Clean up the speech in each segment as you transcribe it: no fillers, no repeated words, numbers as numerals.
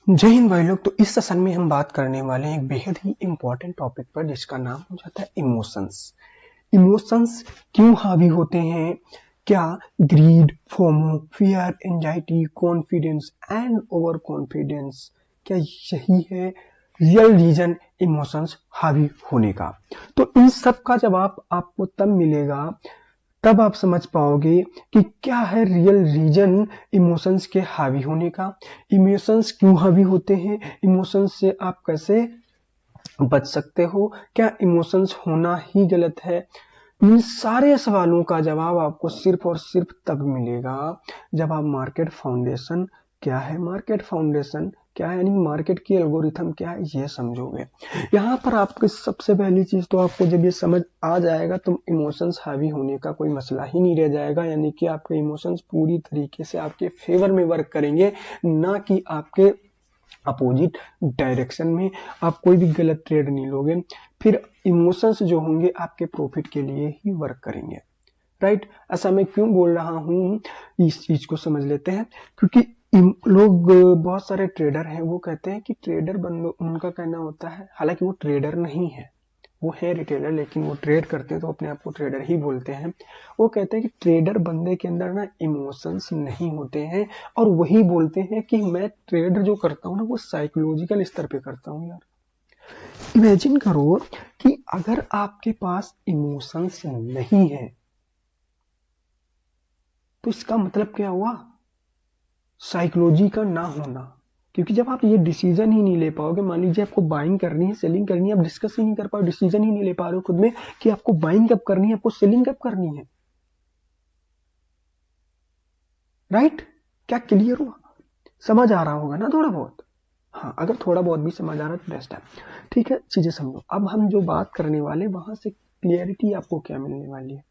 जय हिंद भाई लोग। तो इस सेशन में हम बात करने वाले हैं एक बेहद ही इम्पोर्टेंट टॉपिक पर जिसका नाम हो जाता है इमोशंस। इमोशंस क्यों हावी होते हैं? क्या greed, FOMO, fear, anxiety, confidence and over confidence, क्या यही है रियल रीजन इमोशंस हावी होने का? तो इन सब का जवाब आपको तब मिलेगा, तब आप समझ पाओगे कि क्या है रियल रीजन इमोशंस के हावी होने का। इमोशंस क्यों हावी होते हैं, इमोशंस से आप कैसे बच सकते हो, क्या इमोशंस होना ही गलत है? इन सारे सवालों का जवाब आपको सिर्फ और सिर्फ तब मिलेगा जब आप मार्केट फाउंडेशन क्या है, मार्केट फाउंडेशन क्या है, यानी मार्केट की एल्गोरिथम क्या है, ये समझोगे। यहाँ पर आपको सबसे पहली चीज तो आपको जब ये समझ आ जाएगा तो इमोशंस हावी होने का कोई मसला ही नहीं रह जाएगा, यानी कि आपके इमोशंस पूरी तरीके से आपके फेवर में वर्क करेंगे, ना कि आपके अपोजिट डायरेक्शन में। आप कोई भी गलत ट्रेड नहीं लोगे, फिर इमोशंस जो होंगे आपके प्रॉफिट के लिए ही वर्क करेंगे। राइट? ऐसा मैं क्यों बोल रहा हूँ, इस चीज को समझ लेते हैं। क्योंकि लोग, बहुत सारे ट्रेडर हैं, वो कहते हैं कि ट्रेडर बंदो, उनका कहना होता है, हालांकि वो ट्रेडर नहीं है, वो है रिटेलर, लेकिन वो ट्रेड करते हैं तो अपने आप को ट्रेडर ही बोलते हैं। वो कहते हैं कि ट्रेडर बंदे के अंदर ना इमोशंस नहीं होते हैं, और वही बोलते हैं कि मैं ट्रेड जो करता हूँ ना वो साइकोलॉजिकल स्तर पे करता हूँ। यार इमेजिन करो कि अगर आपके पास इमोशंस नहीं है तो इसका मतलब क्या हुआ? साइकोलॉजी का ना होना। क्योंकि जब आप ये डिसीजन ही नहीं ले पाओगे, मान लीजिए आपको बाइंग करनी है, सेलिंग करनी है, आप डिस्कस ही नहीं कर पाओ, डिसीजन ही नहीं ले पा रहे हो खुद में कि आपको बाइंग कब करनी है, आपको सेलिंग कब करनी है। राइट? क्या क्लियर हुआ? समझ आ रहा होगा ना थोड़ा बहुत? हाँ, अगर थोड़ा बहुत भी समझ आ रहा है तो बेस्ट है। ठीक है, चीजें समझो। अब हम जो बात करने वाले वहां से क्लियरिटी आपको क्या मिलने वाली है?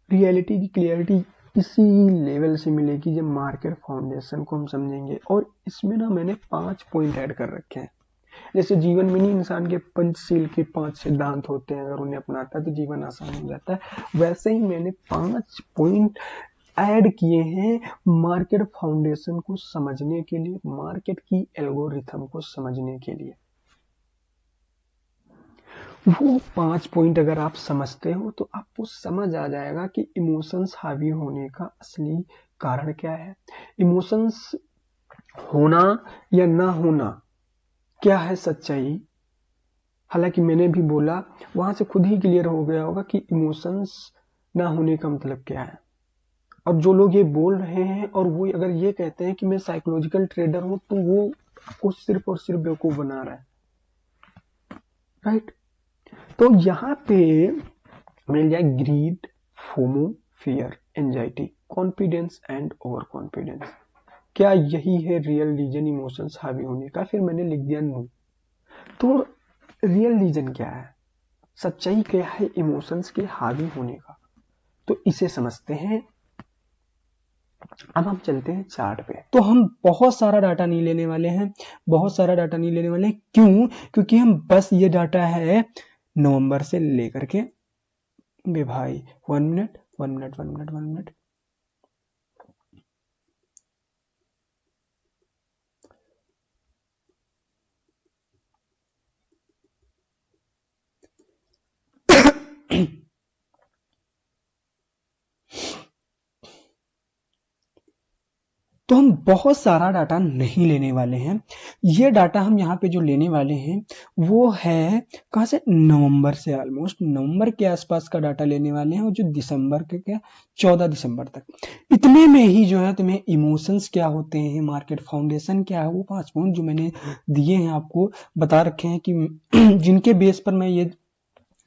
रियलिटी की क्लियरिटी इसी लेवल से मिलेगी जब मार्केट फाउंडेशन को हम समझेंगे। और इसमें ना मैंने 5 पॉइंट ऐड कर रखे हैं। जैसे जीवन में नहीं इंसान के पंचशील के 5 सिद्धांत होते हैं, अगर उन्हें अपनाता है तो जीवन आसान हो जाता है, वैसे ही मैंने 5 पॉइंट ऐड किए हैं मार्केट फाउंडेशन को समझने के लिए, मार्केट की एल्गोरिथम को समझने के लिए। वो 5 पॉइंट अगर आप समझते हो तो आपको समझ आ जाएगा कि इमोशंस हावी होने का असली कारण क्या है, इमोशंस होना या ना होना क्या है सच्चाई। हालांकि मैंने भी बोला, वहां से खुद ही क्लियर हो गया होगा कि इमोशंस ना होने का मतलब क्या है। और जो लोग ये बोल रहे हैं और वो अगर ये कहते हैं कि मैं साइकोलॉजिकल ट्रेडर हूं, तो वो आपको सिर्फ और सिर्फ बेवकूफ बना रहा है। राइट? तो यहाँ पे मिल जाए greed, FOMO, fear, anxiety, confidence and over confidence. क्या यही है रियल रीजन इमोशंस हावी होने का? फिर मैंने लिख दिया नो। तो रियल रीजन क्या है, सच्चाई क्या है इमोशंस के हावी होने का? तो इसे समझते हैं। अब हम चलते हैं चार्ट पे। तो हम बहुत सारा डाटा नहीं लेने वाले हैं, बहुत सारा डाटा नहीं लेने वाले हैं। क्यों? क्योंकि हम बस ये डाटा है नवंबर से लेकर के, बे भाई 1 मिनट 1 मिनट 1 मिनट 1 मिनट, तो हम बहुत सारा डाटा नहीं लेने वाले हैं। ये डाटा हम यहाँ पे जो लेने वाले हैं वो है कहाँ से, नवंबर से, ऑलमोस्ट नवंबर के आसपास का डाटा लेने वाले हैं, और जो दिसंबर के, क्या 14 दिसंबर तक। इतने में ही जो है तुम्हें इमोशंस क्या होते हैं, मार्केट फाउंडेशन क्या है, वो 5 पॉइंट जो मैंने दिए हैं आपको बता रखे हैं कि जिनके बेस पर मैं ये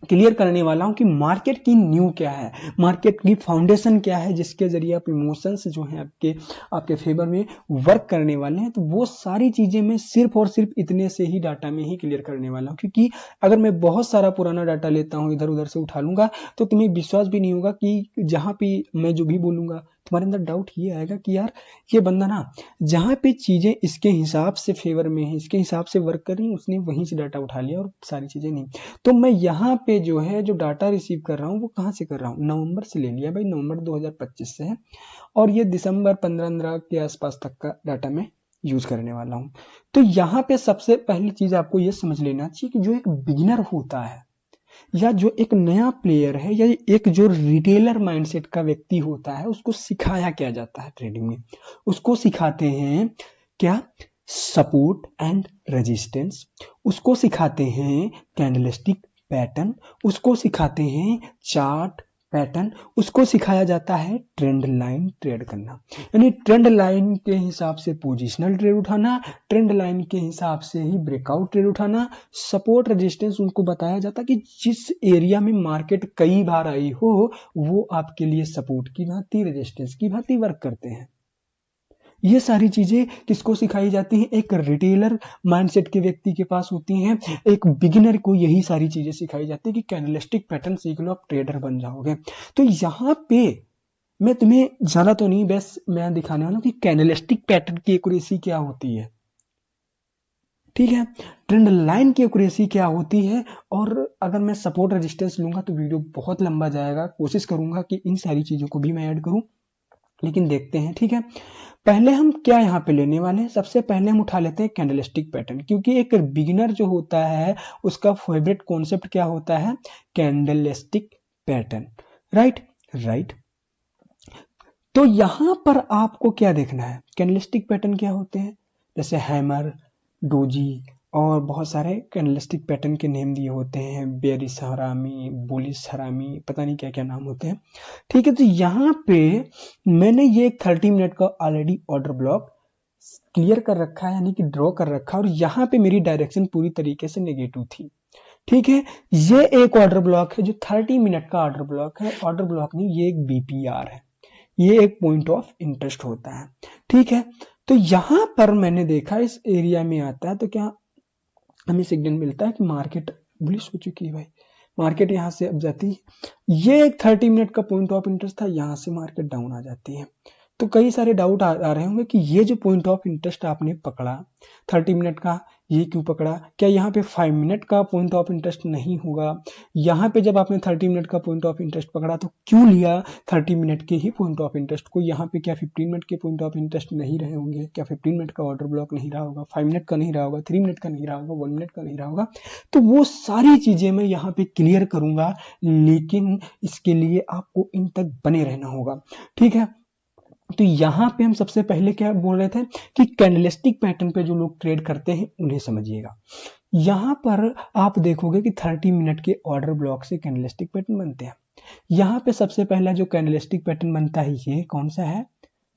क्लियर करने वाला हूं कि मार्केट की न्यू क्या है, मार्केट की फाउंडेशन क्या है, जिसके जरिए आप इमोशंस जो हैं आपके आपके फेवर में वर्क करने वाले हैं। तो वो सारी चीजें मैं सिर्फ और सिर्फ इतने से ही डाटा में ही क्लियर करने वाला हूं, क्योंकि अगर मैं बहुत सारा पुराना डाटा लेता हूं, इधर उधर से उठा लूंगा, तो तुम्हें विश्वास भी नहीं होगा कि जहां पे मैं जो भी बोलूंगा तुम्हारे अंदर डाउट ये आएगा कि यार ये बंदा ना जहां पे चीजें इसके हिसाब से फेवर में है, इसके हिसाब से वर्क कर रही है, उसने वहीं से डाटा उठा लिया और सारी चीजें नहीं। तो मैं यहाँ पे जो है जो डाटा रिसीव कर रहा हूँ वो कहाँ से कर रहा हूँ, नवंबर से ले लिया भाई, नवंबर 2025 से है। और ये दिसंबर 15 के आसपास तक का डाटा मैं यूज करने वाला हूं। तो यहाँ पे सबसे पहली चीज आपको ये समझ लेना चाहिए कि जो एक बिगिनर होता है या जो एक नया प्लेयर है या एक जो रिटेलर माइंडसेट का व्यक्ति होता है, उसको सिखाया क्या जाता है ट्रेडिंग में? उसको सिखाते हैं क्या? सपोर्ट एंड रेजिस्टेंस, उसको सिखाते हैं कैंडलस्टिक पैटर्न, उसको सिखाते हैं चार्ट पैटर्न, उसको सिखाया जाता है ट्रेंड लाइन ट्रेड करना। यानी ट्रेंड लाइन के हिसाब से पोजिशनल ट्रेड उठाना, ट्रेंड लाइन के हिसाब से ही ब्रेकआउट ट्रेड उठाना। सपोर्ट रेजिस्टेंस उनको बताया जाता है कि जिस एरिया में मार्केट कई बार आई हो वो आपके लिए सपोर्ट की भांति, रेजिस्टेंस की भांति वर्क करते हैं। ये सारी चीजें किसको सिखाई जाती हैं? एक रिटेलर माइंडसेट के व्यक्ति के पास होती हैं। एक बिगिनर को यही सारी चीजें सिखाई जाती है कि कैंडलस्टिक पैटर्न सीख लो, आप ट्रेडर बन जाओगे। तो यहाँ पे मैं तुम्हें ज्यादा तो नहीं, बस मैं दिखाने वाला हूँ कि कैंडलस्टिक पैटर्न की एक्यूरेसी क्या होती है, ठीक है, ट्रेंड लाइन की एक्यूरेसी क्या होती है। और अगर मैं सपोर्ट रेजिस्टेंस लूंगा तो वीडियो बहुत लंबा जाएगा, कोशिश करूंगा कि इन सारी चीजों को भी मैं ऐड करूं, लेकिन देखते हैं, ठीक है। पहले हम क्या यहाँ पे लेने वाले हैं? सबसे पहले हम उठा लेते हैं कैंडलस्टिक पैटर्न, क्योंकि एक बिगिनर जो होता है उसका फेवरेट कॉन्सेप्ट क्या होता है? Candlestick pattern, right. तो यहां पर आपको क्या देखना है? कैंडलस्टिक पैटर्न क्या होते हैं? जैसे हैमर, डोजी और बहुत सारे कैंडलस्टिक पैटर्न के नेम दिए होते हैं, बेरिश हरामी, बुलिश हरामी, पता नहीं क्या क्या नाम होते हैं, ठीक है। तो यहाँ पे मैंने ये 30 मिनट का ऑलरेडी ऑर्डर ब्लॉक क्लियर कर रखा है, यानी कि ड्रॉ कर रखा है, और यहाँ पे मेरी डायरेक्शन पूरी तरीके से नेगेटिव थी, ठीक है। ये एक ऑर्डर ब्लॉक है जो 30 मिनट का ऑर्डर ब्लॉक है, ऑर्डर ब्लॉक नहीं, ये एक बीपीआर है, ये एक पॉइंट ऑफ इंटरेस्ट होता है, ठीक है। तो यहां पर मैंने देखा इस एरिया में आता है तो क्या हमें सिग्नल मिलता है कि मार्केट बुलिश हो चुकी है भाई, मार्केट यहां से अब जाती है। ये एक 30 मिनट का पॉइंट ऑफ इंटरेस्ट था, यहां से मार्केट डाउन आ जाती है। तो कई सारे डाउट आ रहे होंगे कि ये जो पॉइंट ऑफ इंटरेस्ट आपने पकड़ा 30 मिनट का, ये क्यों पकड़ा? क्या यहाँ पे 5 मिनट का पॉइंट ऑफ इंटरेस्ट नहीं होगा? यहाँ पे जब आपने 30 मिनट का पॉइंट ऑफ इंटरेस्ट पकड़ा तो क्यों लिया 30 मिनट के ही पॉइंट ऑफ इंटरेस्ट को? यहाँ पे क्या 15 मिनट के पॉइंट ऑफ इंटरेस्ट नहीं रहे होंगे? क्या 15 मिनट का ऑर्डर ब्लॉक नहीं रहा होगा? 5 मिनट का नहीं रहा होगा? 3 मिनट का नहीं रहा होगा? 1 मिनट का नहीं रहा होगा? तो वो सारी चीजें मैं यहाँ पे क्लियर करूंगा, लेकिन इसके लिए आपको इन तक बने रहना होगा, ठीक है। तो यहां पे हम सबसे पहले क्या बोल रहे थे कि कैंडलस्टिक पैटर्न पे जो लोग ट्रेड करते हैं उन्हें समझिएगा। यहां पर आप देखोगे कि 30 मिनट के ऑर्डर ब्लॉक से कैंडलस्टिक पैटर्न बनते हैं। यहां पे सबसे पहला जो कैंडलस्टिक पैटर्न बनता है ये कौन सा है?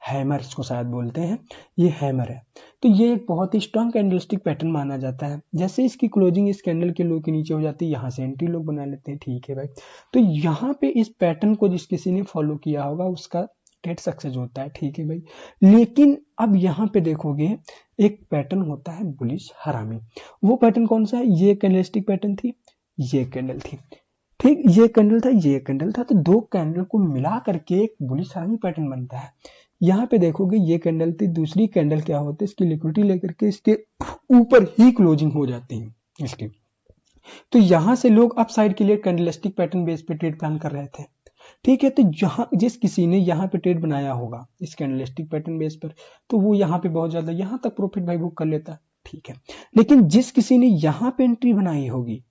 हैमर, इसको शायद बोलते हैं, ये हैमर है। तो ये एक बहुत ही स्ट्रॉन्ग कैंडलस्टिक पैटर्न माना जाता है। जैसे इसकी क्लोजिंग इस कैंडल के लो के नीचे हो जाती है, यहाँ से एंट्री लोग बना लेते हैं, ठीक है भाई। तो यहाँ पे इस पैटर्न को जिस किसी ने फॉलो किया होगा उसका ट्रेड सक्सेस होता है, ठीक है भाई। लेकिन अब यहाँ पे देखोगे एक पैटर्न होता है बुलिश हरामी। वो पैटर्न कौन सा है? ये कैंडलस्टिक पैटर्न थी, ये कैंडल थी, ठीक, ये कैंडल था, ये कैंडल था, तो दो कैंडल को मिला करके एक बुलिश हरामी पैटर्न बनता है। यहाँ पे देखोगे ये कैंडल थी, दूसरी कैंडल क्या होती है? इसकी लिक्विडिटी लेकर के इसके ऊपर ही क्लोजिंग हो जाती है इसकी। तो यहां से लोग अप साइड के लिए कैंडलस्टिक पैटर्न बेस पे ट्रेड प्लान कर रहे थे, ठीक है। तो जहां जिस किसी ने यहाँ पे ट्रेड बनाया होगा इस कैंडलस्टिक पैटर्न बेस पर, तो वो यहाँ पे बहुत ज्यादा यहाँ तक प्रॉफिट भाई बुक कर लेता है, ठीक है। लेकिन जिस किसी ने यहाँ पे एंट्री बनाई होगी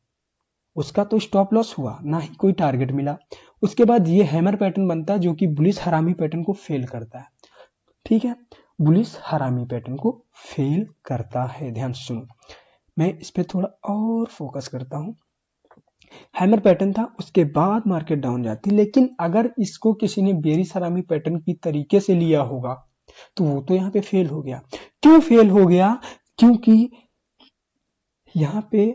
उसका तो स्टॉप लॉस हुआ, ना ही कोई टारगेट मिला। उसके बाद ये हैमर पैटर्न बनता है जो कि बुलिश हरामी पैटर्न को फेल करता है, ठीक है। बुलिश हरामी पैटर्न को फेल करता है, ध्यान से सुनो, मैं इस पे थोड़ा और फोकस करता हूं। हैमर पैटर्न था, उसके बाद मार्केट डाउन जाती, लेकिन अगर इसको किसी ने बेरिश हरामी पैटर्न की तरीके से लिया होगा तो वो तो यहाँ पे फेल हो गया। क्यों फेल हो गया? क्योंकि यहाँ पे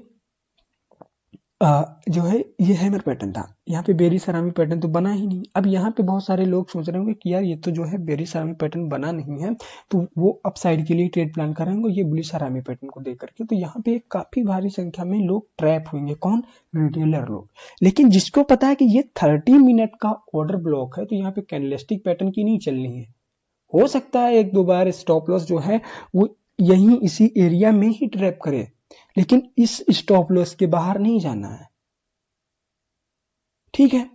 जो है ये हैमर पैटर्न था, यहाँ पे बेरिश हरामी पैटर्न तो बना ही नहीं। अब यहाँ पे बहुत सारे लोग सोच रहे होंगे कि यार ये तो जो है बेरिश हरामी पैटर्न बना नहीं है, तो वो अप साइड के लिए ट्रेड प्लान कर रहे होंगे ये बुलिश हरामी पैटर्न को देख करके। तो यहाँ पे काफी भारी संख्या में लोग ट्रैप होंगे, कौन? रिटेलर लोग। लेकिन जिसको पता है कि ये 30 मिनट का ऑर्डर ब्लॉक है तो यहाँ पे कैंडलस्टिक पैटर्न की नहीं चलनी है, हो सकता है एक दो बार स्टॉप लॉस जो है वो यही इसी एरिया में ही ट्रैप करे, लेकिन इस स्टॉप लॉस के बाहर नहीं जाना है, ठीक है।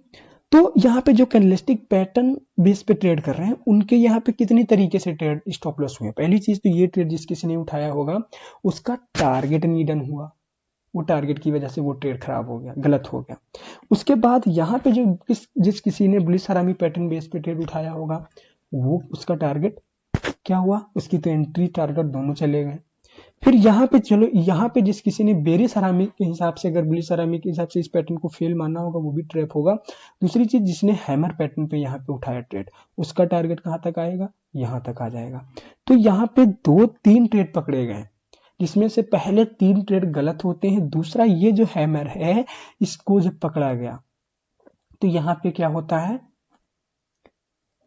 तो यहाँ पे जो कैंडलस्टिक पैटर्न बेस पे ट्रेड कर रहे हैं उनके यहाँ पे कितनी तरीके से ट्रेड स्टॉप लॉस हुए। पहली चीज तो ये ट्रेड जिस किसी ने उठाया होगा उसका टारगेट नीडन हुआ, वो टारगेट की वजह से वो ट्रेड खराब हो गया, गलत हो गया। उसके बाद यहाँ पे जो जिस किसी ने बुलिश हरामी पैटर्न बेस पे ट्रेड उठाया होगा वो उसका टारगेट क्या हुआ, उसकी तो एंट्री टारगेट दोनों चले गए। फिर यहाँ पे चलो, यहाँ पे जिस किसी ने बेरिश हरामी के हिसाब से, अगर बुलिश हरामी के हिसाब से इस पैटर्न को फेल मानना होगा वो भी ट्रैप होगा। दूसरी चीज, जिसने हैमर पैटर्न पे यहाँ पे उठाया ट्रेड उसका टारगेट कहाँ तक आएगा, यहाँ तक आ जाएगा। तो यहाँ पे 2-3 ट्रेड पकड़े गए जिसमें से पहले 3 ट्रेड गलत होते हैं, दूसरा ये जो हैमर है इसको जब पकड़ा गया तो यहाँ पे क्या होता है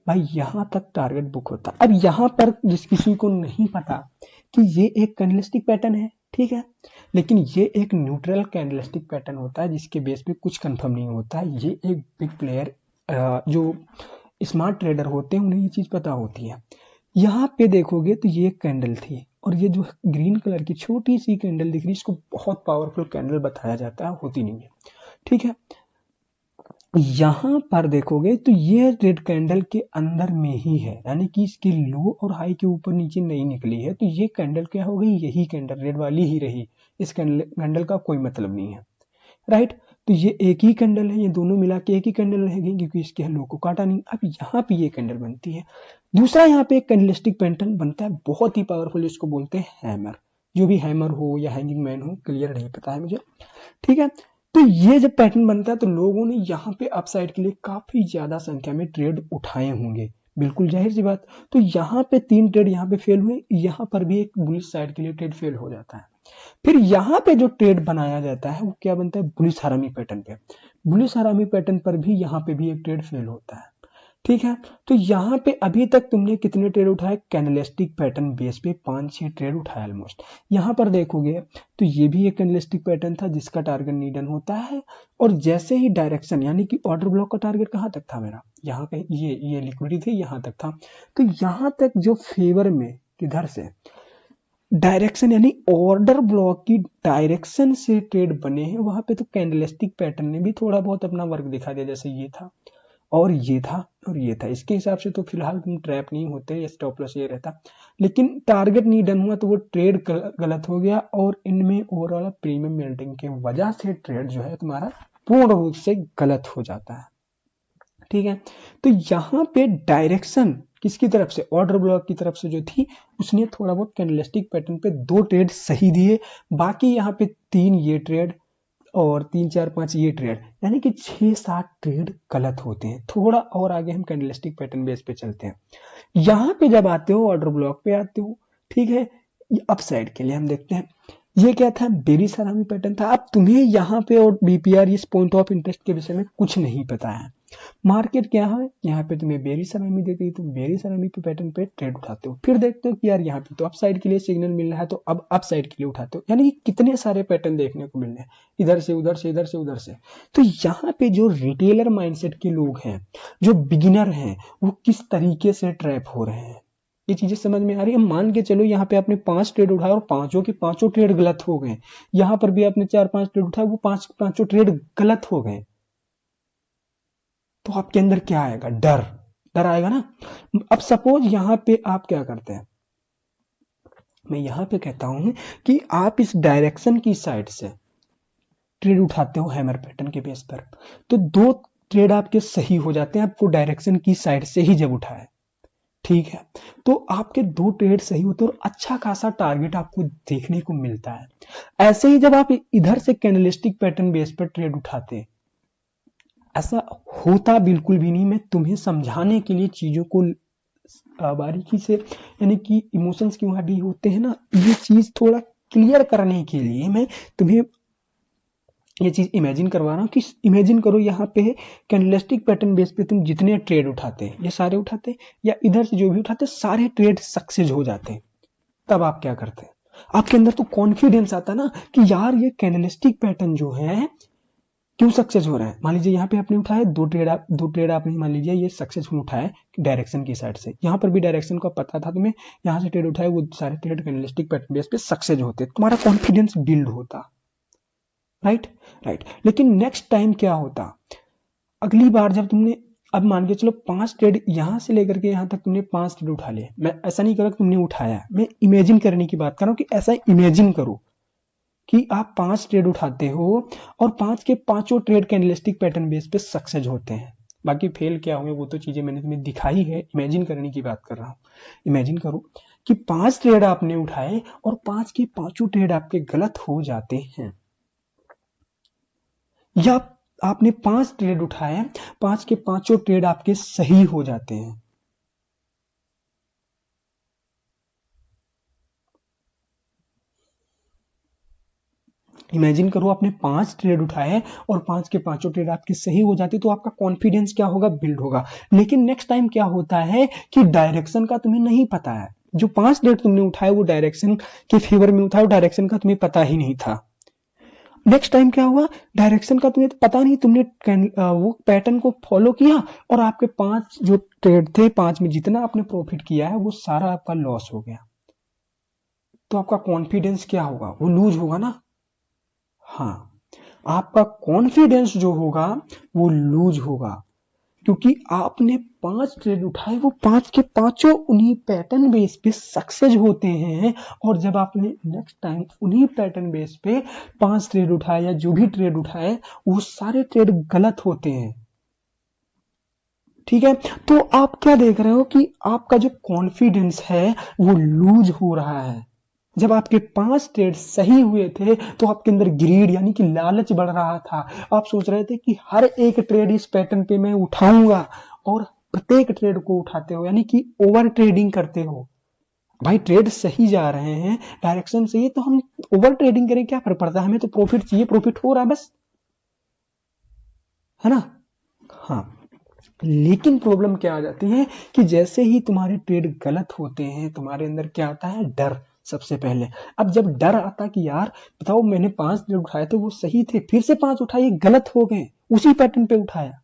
भाई, यहां तक टारगेट बुक होता। अब यहां पर जिस किसी को नहीं पता कि ये एक कैंडलस्टिक पैटर्न है, ठीक है, लेकिन ये एक न्यूट्रल कैंडलस्टिक पैटर्न होता है जिसके बेस पे कुछ कंफर्म नहीं होता है। ये एक बिग प्लेयर जो स्मार्ट ट्रेडर होते हैं उन्हें ये चीज पता होती है। यहाँ पे देखोगे तो ये एक कैंडल थी और ये जो ग्रीन कलर की छोटी सी कैंडल दिख रही है इसको बहुत पावरफुल कैंडल बताया जाता है, होती नहीं है, ठीक है। यहां पर देखोगे तो ये रेड कैंडल के अंदर में ही है, यानी कि इसकी लो और हाई के ऊपर नीचे नहीं निकली है, तो ये कैंडल क्या हो गई, यही कैंडल रेड वाली ही रही, इस कैंडल का कोई मतलब नहीं है, राइट। तो ये एक ही कैंडल है, ये दोनों मिला के एक ही कैंडल रहेगी क्योंकि इसके लो को काटा नहीं। अब यहाँ पे ये कैंडल बनती है। दूसरा यहाँ पे एक कैंडलस्टिक पैटर्न बनता है बहुत ही पावरफुल, इसको बोलते हैं हैमर। जो भी हैमर हो या हैंगिंग मैन हो, क्लियर नहीं पता है मुझे, ठीक है। तो ये जब पैटर्न बनता है तो लोगों ने यहाँ पे अपसाइड के लिए काफी ज्यादा संख्या में ट्रेड उठाए होंगे, बिल्कुल जाहिर सी बात। तो यहाँ पे 3 ट्रेड यहाँ पे फेल हुए, यहाँ पर भी एक बुलिश साइड के लिए ट्रेड फेल हो जाता है। फिर यहाँ पे जो ट्रेड बनाया जाता है वो क्या बनता है, बुलिश हरामी पैटर्न पे। बुलिश हरामी पैटर्न पर भी यहाँ पे भी एक ट्रेड फेल होता है, ठीक है। तो यहाँ पे अभी तक तुमने कितने ट्रेड उठाए, कैंडलस्टिक पैटर्न बेस पे 5-6 ट्रेड उठाए ऑलमोस्ट। यहाँ पर देखोगे तो ये भी एक कैंडलस्टिक पैटर्न था जिसका टारगेट नीडन होता है, और जैसे ही डायरेक्शन यानी कि ऑर्डर ब्लॉक का टारगेट कहाँ तक था मेरा, यहाँ कहीं ये लिक्विडिटी थी, यहाँ तक था। तो यहाँ तक जो फेवर में किधर से डायरेक्शन यानी ऑर्डर ब्लॉक की डायरेक्शन से ट्रेड बने हैं, वहां पे तो कैंडलस्टिक पैटर्न ने भी थोड़ा बहुत अपना वर्क दिखा दिया, जैसे ये था और ये था और ये था। इसके हिसाब से तो फिलहाल तुम ट्रैप नहीं होते, स्टॉप लॉस ये रहता, लेकिन टारगेट नहीं डन हुआ तो वो ट्रेड गलत हो गया, और इनमें ओवरऑल प्रीमियम मेल्टिंग की वजह से ट्रेड जो है तुम्हारा पूर्ण रूप से गलत हो जाता है, ठीक है। तो यहाँ पे डायरेक्शन किसकी तरफ से, ऑर्डर ब्लॉक की तरफ से जो थी उसने थोड़ा बहुत कैंडलस्टिक पैटर्न पे 2 ट्रेड सही दिए, बाकी यहाँ पे 3 ये ट्रेड और 3-4-5 ये ट्रेड, यानी कि 6-7 ट्रेड गलत होते हैं। थोड़ा और आगे हम कैंडलस्टिक पैटर्न बेस पे चलते हैं। यहाँ पे जब आते हो ऑर्डर ब्लॉक पे आते हो, ठीक है, अपसाइड के लिए हम देखते हैं ये क्या था, बेरिश हरामी पैटर्न था। अब तुम्हें यहाँ पे और बीपीआर इस पॉइंट ऑफ इंटरेस्ट के विषय में कुछ नहीं पता है, मार्केट क्या है, यहाँ पे तुम्हें बेरिश हरामी देती है, तुम बेरिश हरामी पे पैटर्न पे ट्रेड उठाते हो, फिर देखते हो कि यार यहाँ पे तो अपसाइड के लिए सिग्नल मिल रहा है तो अब अपसाइड के लिए उठाते हो, यानी कि कितने सारे पैटर्न देखने को मिल रहे हैं, इधर से उधर से, इधर से उधर से। तो यहाँ पे जो रिटेलर माइंडसेट के लोग हैं, जो बिगिनर हैं, वो किस तरीके से ट्रैप हो रहे हैं, ये चीजें समझ में आ रही है। मान के चलो यहाँ पे आपने 5 ट्रेड उठाया और पांचों के पांचों ट्रेड गलत हो गए, यहाँ पर भी आपने 4-5 ट्रेड उठाया, वो पांचों ट्रेड गलत हो गए, तो आपके अंदर क्या आएगा, डर, डर आएगा ना। अब सपोज यहाँ पे आप क्या करते हैं, मैं यहाँ पे कहता हूं कि आप इस डायरेक्शन की साइड से ट्रेड उठाते हो हैमर पैटर्न के बेस पर, तो 2 ट्रेड आपके सही हो जाते हैं, आपको डायरेक्शन की साइड से ही जब उठाए, ठीक है। तो आपके 2 ट्रेड सही होते हैं और अच्छा खासा टारगेट आपको देखने को मिलता है। ऐसे ही जब आप इधर से कैंडलस्टिक पैटर्न बेस पर ट्रेड उठाते, ऐसा होता बिल्कुल भी नहीं। मैं तुम्हें समझाने के लिए चीजों को बारीकी से, यानी कि इमोशंस क्यों हावी होते हैं ना, ये चीज थोड़ा क्लियर करने के लिए मैं तुम्हें ये चीज इमेजिन करवा रहा हूँ कि इमेजिन करो यहाँ पे कैंडलस्टिक पैटर्न बेस पे तुम जितने ट्रेड उठाते हैं, ये सारे उठाते या इधर से जो भी उठाते, सारे ट्रेड सक्सेस हो जाते हैं, तब आप क्या करते हैं, आपके अंदर तो कॉन्फिडेंस आता ना कि यार ये कैंडलस्टिक पैटर्न जो है क्यों सक्सेस हो रहा है। मान लीजिए यहाँ पे आपने उठाया 2 ट्रेड आपने मान लीजिए ये सक्सेसफुल उठाया डायरेक्शन की साइड से, यहाँ पर भी डायरेक्शन का पता था तुम्हें, यहाँ से ट्रेड उठाए, वो सारे ट्रेड कैंडलस्टिक पैटर्न बेस पे सक्सेस होते, तुम्हारा कॉन्फिडेंस बिल्ड होता, राइट। लेकिन नेक्स्ट टाइम क्या होता, अगली बार जब तुमने, अब मान के चलो 5 ट्रेड यहां से लेकर के यहां तक तुमने 5 ट्रेड उठा लिए, मैं ऐसा नहीं करा कि तुमने उठाया, मैं इमेजिन करने की बात कर रहा हूं कि ऐसा इमेजिन करो कि आप 5 ट्रेड उठाते हो और 5 के पांचों ट्रेड कैंडलस्टिक पैटर्न बेस पे सक्सेस होते हैं। बाकी फेल क्या हुए वो तो चीजें मैंने तुम्हें दिखाई है, इमेजिन करने की बात कर रहा हूं। इमेजिन करो कि 5 ट्रेड आपने उठाए और 5 के पांचों ट्रेड आपके गलत हो जाते हैं, या आपने 5 ट्रेड उठाए, 5 के पांचों ट्रेड आपके सही हो जाते हैं। इमेजिन करो आपने 5 ट्रेड उठाए और 5 के पांचों ट्रेड आपके सही हो जाते, तो आपका कॉन्फिडेंस क्या होगा, बिल्ड होगा। लेकिन नेक्स्ट टाइम क्या होता है कि डायरेक्शन का तुम्हें नहीं पता है, जो 5 ट्रेड तुमने उठाए वो डायरेक्शन के फेवर में उठाए, डायरेक्शन का तुम्हें पता ही नहीं था। नेक्स्ट टाइम क्या हुआ, डायरेक्शन का तुम्हें पता नहीं, तुमने वो पैटर्न को फॉलो किया और आपके 5 जो ट्रेड थे, 5 में जितना आपने प्रॉफिट किया है वो सारा आपका लॉस हो गया, तो आपका कॉन्फिडेंस क्या होगा, वो लूज होगा ना। हाँ, आपका कॉन्फिडेंस जो होगा वो लूज होगा, क्योंकि आपने 5 ट्रेड उठाए, वो 5 के पांचों उन्हीं पैटर्न बेस पे सक्सेस होते हैं, और जब आपने नेक्स्ट टाइम उन्हीं पैटर्न बेस पे 5 ट्रेड उठाए या जो भी ट्रेड उठाए वो सारे ट्रेड गलत होते हैं। ठीक है, तो आप क्या देख रहे हो कि आपका जो कॉन्फिडेंस है वो लूज हो रहा है। जब आपके 5 ट्रेड सही हुए थे तो आपके अंदर ग्रीड यानी कि लालच बढ़ रहा था, आप सोच रहे थे कि हर एक ट्रेड इस पैटर्न पे मैं उठाऊंगा, और प्रत्येक ट्रेड को उठाते हो यानी कि ओवर ट्रेडिंग करते हो। भाई ट्रेड सही जा रहे हैं, डायरेक्शन सही है, तो हम ओवर ट्रेडिंग करें, क्या फर्क पड़ता है, हमें तो प्रॉफिट चाहिए, प्रॉफिट हो रहा है बस, है ना। हाँ, लेकिन प्रॉब्लम क्या आ जाती है कि जैसे ही तुम्हारे ट्रेड गलत होते हैं, तुम्हारे अंदर क्या आता है, डर सबसे पहले। अब जब डर आता कि यार बताओ मैंने 5 ट्रेड उठाए थे वो सही थे, फिर से 5 उठाए गलत हो गए, उसी पैटर्न पे उठाया,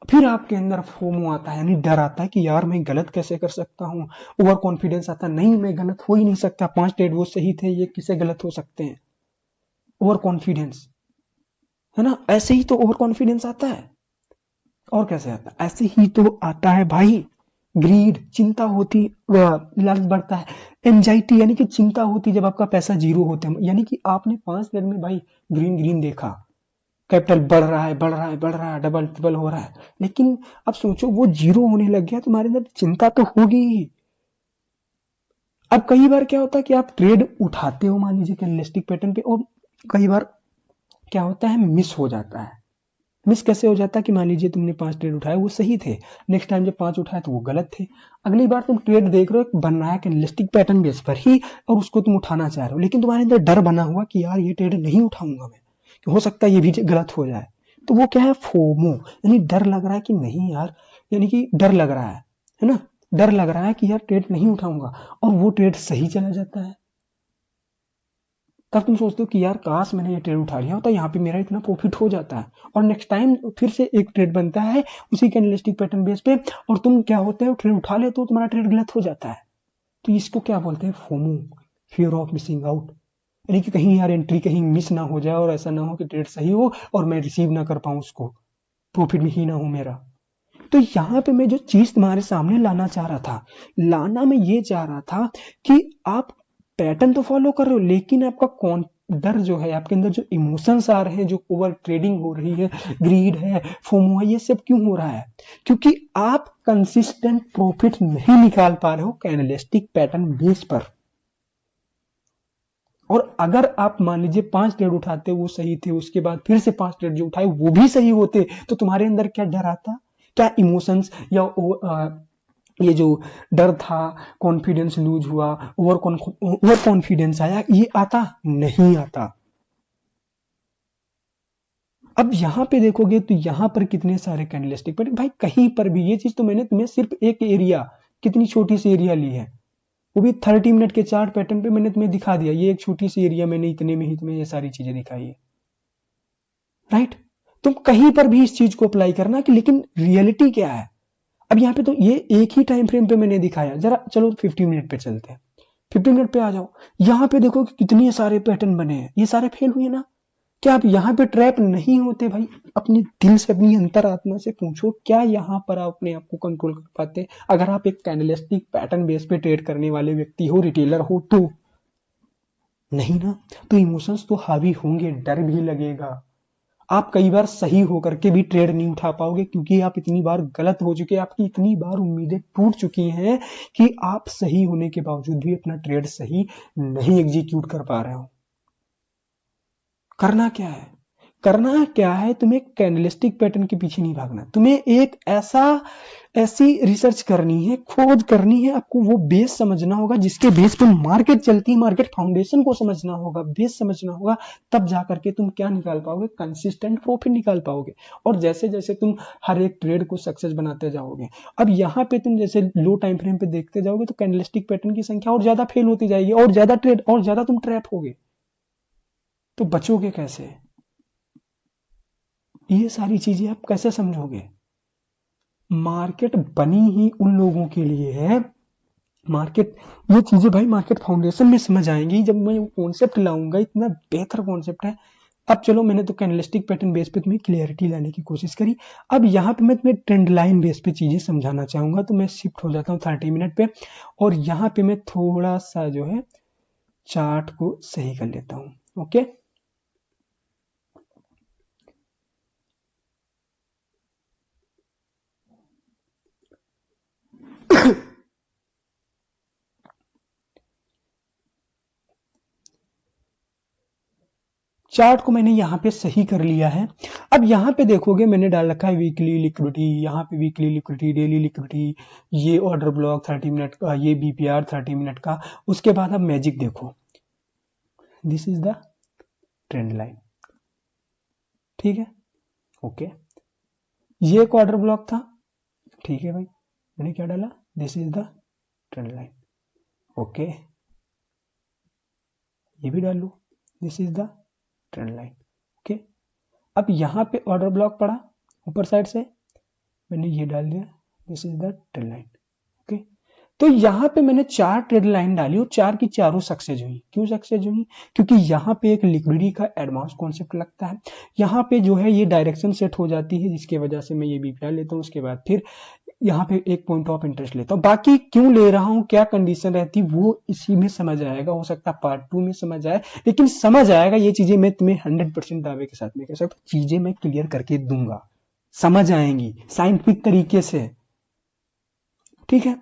फिर आपके अंदर फोमो आता है, यानी डर आता है कि यार मैं गलत कैसे कर सकता हूं। ओवर कॉन्फिडेंस आता है, नहीं मैं गलत हो ही नहीं सकता, 5 ट्रेड वो सही थे, ये किसे गलत हो सकते हैं। ओवर कॉन्फिडेंस, है ना, ऐसे ही तो ओवर कॉन्फिडेंस आता है। और कैसे आता है, ऐसे ही तो आता है भाई, ग्रीड, चिंता होती, लालच बढ़ता है, एंजाइटी यानी कि चिंता होती जब आपका पैसा जीरो होता है, यानी कि आपने 5 मिनट में भाई ग्रीन ग्रीन देखा, कैपिटल बढ़ रहा है बढ़ रहा है बढ़ रहा है, डबल ट्रिपल हो रहा है, लेकिन अब सोचो वो जीरो होने लग गया, तुम्हारे अंदर चिंता तो होगी ही। अब कई बार क्या होता है कि आप ट्रेड उठाते हो मान लीजिए कैंडलस्टिक पैटर्न पे, और कई बार क्या होता है, मिस हो जाता है। मिस कैसे हो जाता है कि मान लीजिए तुमने 5 ट्रेड उठाए वो सही थे, नेक्स्ट टाइम जब 5 उठाए तो वो गलत थे, अगली बार तुम ट्रेड देख रहे हो बन रहा है कैंडलस्टिक पैटर्न बेस पर ही, और उसको तुम उठाना चाह रहे हो, लेकिन तुम्हारे अंदर डर बना हुआ कि यार ये ट्रेड नहीं उठाऊंगा मैं, कि हो सकता है ये भी गलत हो जाए। तो वो क्या है, फोमो, यानी डर लग रहा है कि नहीं यार, यानी कि डर लग रहा है ना, डर लग रहा है कि यार ट्रेड नहीं उठाऊंगा, और वो ट्रेड सही चला जाता है। तब तुम सोचते हो कि यार काश मैंने ये ट्रेड उठा लिया होता, यहाँ पे मेरा इतना प्रॉफिट हो जाता है, और नेक्स्ट टाइम फिर से एक ट्रेड बनता है उसी कैंडलस्टिक पैटर्न बेस पे, और तुम क्या होते हो, ट्रेड उठा लेते हो, तुम्हारा ट्रेड गलत हो जाता है। तो इसको क्या बोलते हैं, FOMO, fear of missing out, यानी कि कहीं यार एंट्री कहीं मिस ना हो जाए, और ऐसा ना हो कि ट्रेड सही हो और मैं रिसीव ना कर पाऊं उसको, प्रॉफिट में ही ना हो मेरा। तो यहाँ पे मैं जो चीज तुम्हारे सामने लाना चाह रहा था, लाना मैं ये चाह रहा था कि आप पैटर्न तो फॉलो कर रहे हो, लेकिन आपका कौन डर जो है, आपके अंदर जो इमोशंस आ रहे हैं, जो ओवर ट्रेडिंग हो रही है, ग्रीड है, फोमो है, ये सब क्यों हो रहा है, क्योंकि आप कंसिस्टेंट प्रॉफिट नहीं निकाल पा रहे हो कैंडलस्टिक पैटर्न बेस पर। और अगर आप मान लीजिए 5 ट्रेड उठाते वो सही थे, उसके बाद फिर से 5 ट्रेड जो उठाए वो भी सही होते, तो तुम्हारे अंदर क्या डर आता, क्या इमोशंस या ये जो डर था, कॉन्फिडेंस लूज हुआ, ओवर कॉन्फिडेंस आया, ये आता नहीं आता। अब यहां पे देखोगे तो यहां पर कितने सारे कैंडलस्टिक, पर भाई कहीं पर भी ये चीज तो मैंने तुम्हें सिर्फ एक एरिया, कितनी छोटी सी एरिया ली है, वो भी 30 मिनट के चार्ट पैटर्न पे मैंने तुम्हें दिखा दिया, ये एक छोटी सी एरिया मैंने इतने में ही तुम्हें ये सारी चीजें दिखाई है, राइट। तुम कहीं पर भी इस चीज को अप्लाई करना कि लेकिन रियलिटी क्या है। अब यहाँ पे तो ये एक ही टाइम फ्रेम पे मैंने दिखाया, जरा चलो 15 मिनट पे चलते हैं, 15 मिनट पे आ जाओ, यहाँ पे देखो कि कितने सारे पैटर्न बने हैं, ये सारे फेल हुए ना, क्या आप यहाँ पे ट्रैप नहीं होते भाई? अपने दिल से, अपनी अंतरात्मा से पूछो, क्या यहाँ पर आप अपने आप को कंट्रोल कर पाते? अगर आप एक कैंडलस्टिक पैटर्न बेस पे ट्रेड करने वाले व्यक्ति हो, रिटेलर हो, तो नहीं ना। तो इमोशंस तो हावी होंगे, डर भी लगेगा। आप कई बार सही होकर के भी ट्रेड नहीं उठा पाओगे, क्योंकि आप इतनी बार गलत हो चुके हैं, आपकी इतनी बार उम्मीदें टूट चुकी हैं कि आप सही होने के बावजूद भी अपना ट्रेड सही नहीं एग्जीक्यूट कर पा रहे हो। करना क्या है? करना क्या है? तुम्हें कैंडलस्टिक पैटर्न के पीछे नहीं भागना, तुम्हें एक ऐसी रिसर्च करनी है, खोज करनी है। आपको वो बेस समझना होगा जिसके बेस पर मार्केट चलती है, मार्केट फाउंडेशन को समझना होगा, बेस समझना होगा। तब जाकर के तुम क्या निकाल पाओगे? कंसिस्टेंट प्रॉफिट निकाल पाओगे। और जैसे जैसे तुम हर एक ट्रेड को सक्सेस बनाते जाओगे, अब यहाँ पे तुम जैसे लो टाइम फ्रेम पे देखते जाओगे, तो कैंडलस्टिक पैटर्न की संख्या और ज्यादा फेल होती जाएगी, और ज्यादा ट्रेड, और ज्यादा तुम ट्रैप होगे। तो बचोगे कैसे? ये सारी चीजें आप कैसे समझोगे? मार्केट बनी ही उन लोगों के लिए है। मार्केट, ये चीजें भाई मार्केट फाउंडेशन में समझ आएंगी जब मैं वो कॉन्सेप्ट लाऊंगा। इतना बेहतर कॉन्सेप्ट है। अब चलो, मैंने तो कैंडलस्टिक पैटर्न बेस पे तुम्हें क्लियरिटी लाने की कोशिश करी। अब यहाँ पे मैं तुम्हें ट्रेंड लाइन बेस पे चीजें समझाना चाहूंगा। तो मैं शिफ्ट हो जाता हूँ 30 मिनट पे, और यहाँ पे मैं थोड़ा सा जो है चार्ट को सही कर लेता हूँ। ओके, चार्ट को मैंने यहाँ पे सही कर लिया है। अब यहाँ पे देखोगे मैंने डाल रखा है वीकली लिक्विडिटी, यहाँ पे वीकली लिक्विडिटी, डेली लिक्विडिटी, ये ऑर्डर ब्लॉक 30 मिनट का, ये बीपीआर 30 मिनट का। उसके बाद अब मैजिक देखो, this is the trend line. ठीक है, ओके। ये एक ऑर्डर ब्लॉक था, ठीक है भाई, मैंने क्या डाला? This is the trend line. Okay, ये भी डाल लो, this is the trend line. Okay, अब यहाँ पे ऑर्डर ब्लॉक पड़ा ऊपर साइड से, मैंने ये डाल दिया, this is the trend line. Okay, तो यहाँ पे मैंने 4 ट्रेड लाइन डाली, और 4 की चारों सक्सेस हुई। क्यों सक्सेस हुई? क्योंकि यहाँ पे एक लिक्विडिटी का एडवांस कॉन्सेप्ट लगता है। यहाँ पे जो है ये डायरेक्शन सेट हो जाती है, जिसके वजह से मैं ये बीपीआर लेता हूँ। उसके बाद फिर यहाँ पे एक पॉइंट ऑफ इंटरेस्ट लेता हूँ। बाकी क्यों ले रहा हूँ, क्या कंडीशन रहती, वो इसी में समझ आएगा। हो सकता है पार्ट 2 में समझ आए, लेकिन समझ आएगा। ये चीजें मैं तुम्हें 100% दावे के साथ में कह सकता हूँ, चीजें मैं क्लियर करके दूंगा, समझ आएंगी साइंटिफिक तरीके से। ठीक है,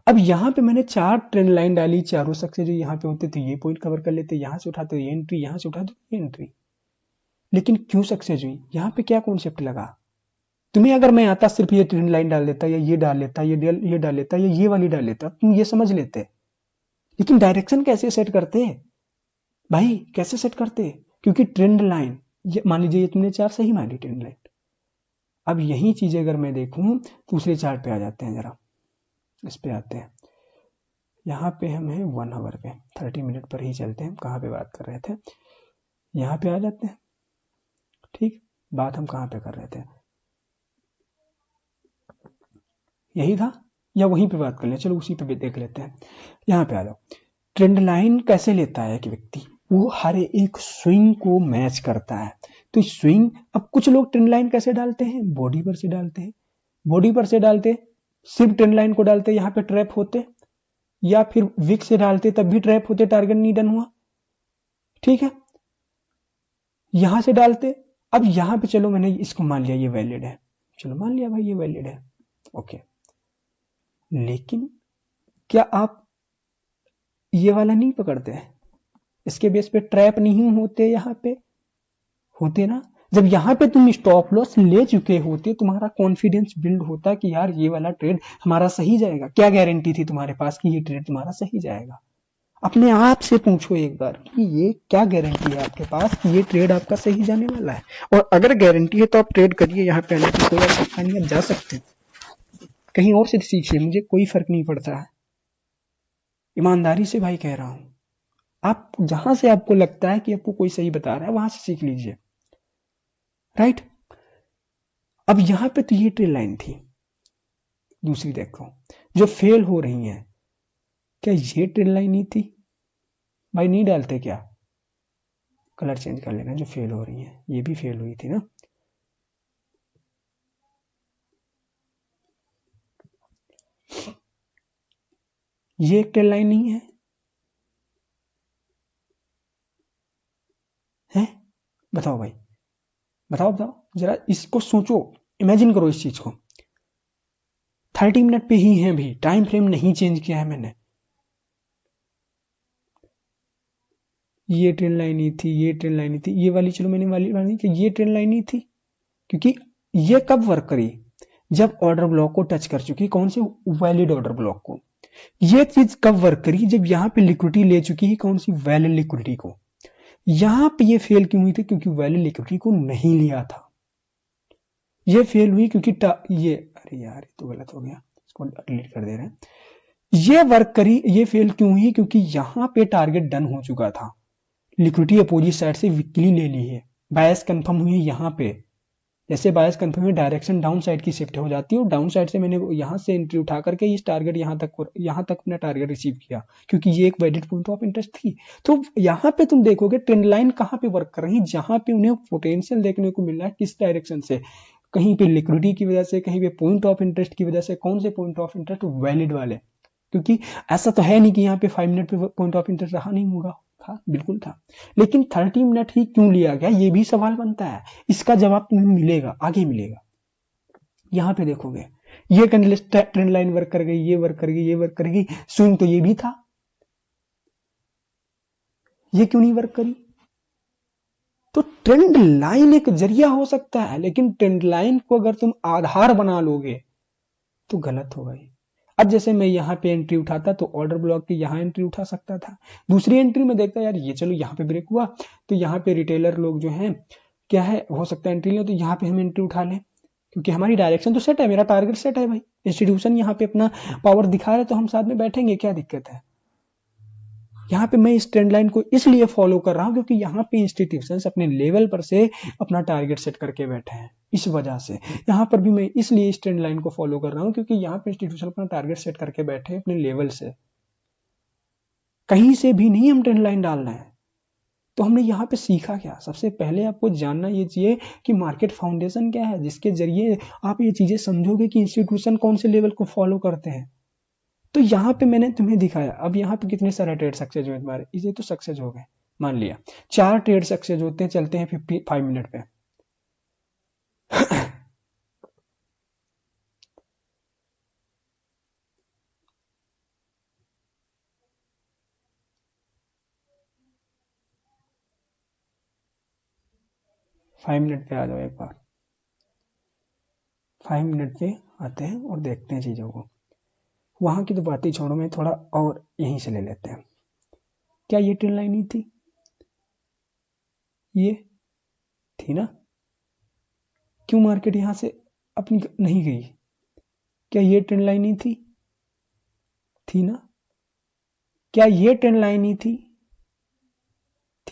अब यहाँ पे मैंने 4 ट्रेंड लाइन डाली, चारों सक्सेस जो यहाँ पे होते तो ये पॉइंट कवर कर लेते, यहाँ से उठाते ये एंट्री, यहाँ से उठाते ये एंट्री। लेकिन क्यों सक्सेस हुई? यहाँ पे क्या कॉन्सेप्ट लगा? तुम्हें अगर मैं आता सिर्फ ये ट्रेंड लाइन डाल देता, या ये डाल लेता, ये डाल लेता, या ये वाली डाल लेता, तुम ये समझ लेते। लेकिन डायरेक्शन कैसे सेट करते भाई? कैसे सेट करते? क्योंकि ट्रेंड लाइन, ये मान लीजिए ये तुमने 4 सही मान ली ट्रेंड लाइन। अब यही चीज अगर मैं देखूं, दूसरे चार्ट पे आ जाते हैं, जरा इस पे आते हैं। यहाँ पे हम हैं 1 आवर पे, 30 मिनट पर ही चलते हैं। कहाँ पे बात कर रहे थे? यहाँ पे आ जाते हैं। ठीक, बात हम कहाँ पे कर रहे थे? यही था, या वहीं पे बात कर ले? चलो उसी पे भी देख लेते हैं। यहाँ पे आ जाओ। ट्रेंड लाइन कैसे लेता है एक व्यक्ति? वो हर एक स्विंग को मैच करता है। तो स्विंग, अब कुछ लोग ट्रेंड लाइन कैसे डालते हैं? बॉडी पर से डालते हैं। बॉडी पर से डालते, सिर्फ ट्रेंड लाइन को डालते, यहाँ पे ट्रैप होते, या फिर विक से डालते तब भी ट्रैप होते, टारगेट नहीं डन हुआ। ठीक है, यहां से डालते। अब यहां पे चलो मैंने इसको मान लिया ये वैलिड है, चलो मान लिया भाई ये वैलिड है। ओके, लेकिन क्या आप ये वाला नहीं पकड़ते? इसके बेस पे ट्रैप नहीं होते? यहाँ पे होते ना। जब यहाँ पे तुम स्टॉप लॉस ले चुके होते, तुम्हारा कॉन्फिडेंस बिल्ड होता कि यार ये वाला ट्रेड हमारा सही जाएगा। क्या गारंटी थी तुम्हारे पास कि ये ट्रेड तुम्हारा सही जाएगा? अपने आप से पूछो एक बार कि ये क्या गारंटी है आपके पास कि ये ट्रेड आपका सही जाने वाला है। और अगर गारंटी है तो आप ट्रेड करिए, यहाँ पे आने की कोई आवश्यकता नहीं, आप जा सकते हैं कहीं और से सीखिए, मुझे कोई फर्क नहीं पड़ता है। ईमानदारी से भाई कह रहा हूं, आप जहां से आपको लगता है कि आपको कोई सही बता रहा है, वहां से सीख लीजिए। राइट, अब यहां पे तो ये ट्रेड लाइन थी। दूसरी देखो जो फेल हो रही है, क्या ये ट्रेड लाइन नहीं थी? भाई नहीं डालते क्या? कलर चेंज कर लेना जो फेल हो रही है, ये भी फेल हुई थी ना। ये एक ट्रेंड लाइन नहीं है, हैं? बताओ भाई, बताओ बताओ जरा, इसको सोचो, इमेजिन करो इस चीज को। 30 मिनट पे ही है भी, टाइम फ्रेम नहीं चेंज किया है मैंने। ये ट्रेंड लाइन ही थी, ये ट्रेंड लाइन ही थी, ये वाली चलो मैंने वाली कि ये ट्रेंड लाइन ही थी, क्योंकि ये कब वर्क करी, जब ऑर्डर ब्लॉक को टच कर चुकी, कौन से, वैलिड ऑर्डर ब्लॉक को। ये चीज कब वर्क करी, जब यहाँ पे लिक्विडिटी ले चुकी है, कौन सी, वैलिड लिक्विडिटी को। यहां पे ये फेल क्यों हुई थी, क्योंकि वैलिड लिक्विडिटी को नहीं लिया था। ये फेल हुई क्योंकि ये, अरे यार ये तो गलत हो गया, इसको डिलीट कर दे रहे हैं। ये वर्क करी, ये फेल क्यों हुई, क्योंकि यहां पे टारगेट डन हो चुका था, लिक्विडिटी अपोजिट साइड से वीकली ले ली है, बायस कंफर्म हुई है यहां पे। जैसे बायस कंफर्म हुई, डायरेक्शन डाउन साइड की शिफ्ट हो जाती है, और डाउन साइड से मैंने यहां से एंट्री उठा करके इस टारगेट यहां तक अपना टारगेट रिसीव किया, क्योंकि ये एक वैलिड पॉइंट ऑफ इंटरेस्ट थी। तो यहां पे तुम देखोगे ट्रेंड लाइन कहां पे वर्क कर रही है, जहां पे उन्हें पोटेंशियल देखने को मिल रहा है, किस डायरेक्शन से, कहीं पे लिक्विडिटी की वजह से, कहीं पे पॉइंट ऑफ इंटरेस्ट की वजह से। कौन से पॉइंट ऑफ इंटरेस्ट, वैलिड वाले, क्योंकि ऐसा तो है नहीं कि यहाँ पे 5 मिनट पे पॉइंट ऑफ इंटरेस्ट रहा नहीं होगा, था, बिल्कुल था। लेकिन 30 मिनट ही क्यों लिया गया, ये भी सवाल बनता है। इसका जवाब तुम्हें मिलेगा, आगे मिलेगा। यहाँ पे देखोगे ये ट्रेंड लाइन वर्क कर गई, ये वर्क कर गई, ये वर्क कर गई, स्विंग तो ये भी था, ये क्यों नहीं वर्क करी। तो ट्रेंड लाइन एक जरिया हो सकता है, लेकिन ट्रेंड लाइन को अगर तुम आधार बना लोगे तो गलत होगा। अब जैसे मैं यहाँ पे एंट्री उठाता तो ऑर्डर ब्लॉक की यहाँ एंट्री उठा सकता था, दूसरी एंट्री में देखता यार ये चलो यहाँ पे ब्रेक हुआ, तो यहाँ पे रिटेलर लोग जो हैं क्या है, हो सकता है एंट्री ले, तो यहाँ पे हम एंट्री उठा लें, क्योंकि हमारी डायरेक्शन तो सेट है, मेरा टारगेट सेट है भाई, इंस्टीट्यूशन यहाँ पे अपना पावर दिखा रहे तो हम साथ में बैठेंगे, क्या दिक्कत है। यहाँ पे मैं इस ट्रेंड लाइन को इसलिए फॉलो कर रहा हूं क्योंकि यहाँ पे इंस्टीट्यूशंस अपने लेवल पर से अपना टारगेट सेट करके बैठे हैं, इस वजह से यहाँ पर भी मैं इसलिए इस ट्रेंड लाइन को फॉलो कर रहा हूं, क्योंकि यहाँ पे इंस्टीट्यूशन अपना टारगेट सेट करके बैठे अपने लेवल से, कहीं से भी नहीं हम ट्रेंड लाइन डाल रहे हैं। तो हमने यहाँ पे सीखा क्या, सबसे पहले आपको जानना ये चाहिए कि मार्केट फाउंडेशन क्या है, जिसके जरिए आप ये चीजें समझोगे कि इंस्टीट्यूशन कौन से लेवल को फॉलो करते हैं। तो यहाँ पे मैंने तुम्हें दिखाया, अब यहाँ पे कितने सारे ट्रेड सक्सेस हुए तुम्हारे, इसे तो सक्सेस हो गए, मान लिया 4 ट्रेड सक्सेस होते हैं, चलते हैं 55 मिनट पे। फाइव मिनट पे आ जाओ एक बार, 5 मिनट पे आते हैं और देखते हैं चीजों को। वहां की तो बातें छोड़ो, मैं थोड़ा और यहीं से ले लेते हैं। क्या ये ट्रेंड लाइन ही थी, ये थी ना, क्यों मार्केट यहां से अपनी नहीं गई, क्या ये ट्रेंड लाइन ही थी ना, क्या ये ट्रेंड लाइन ही थी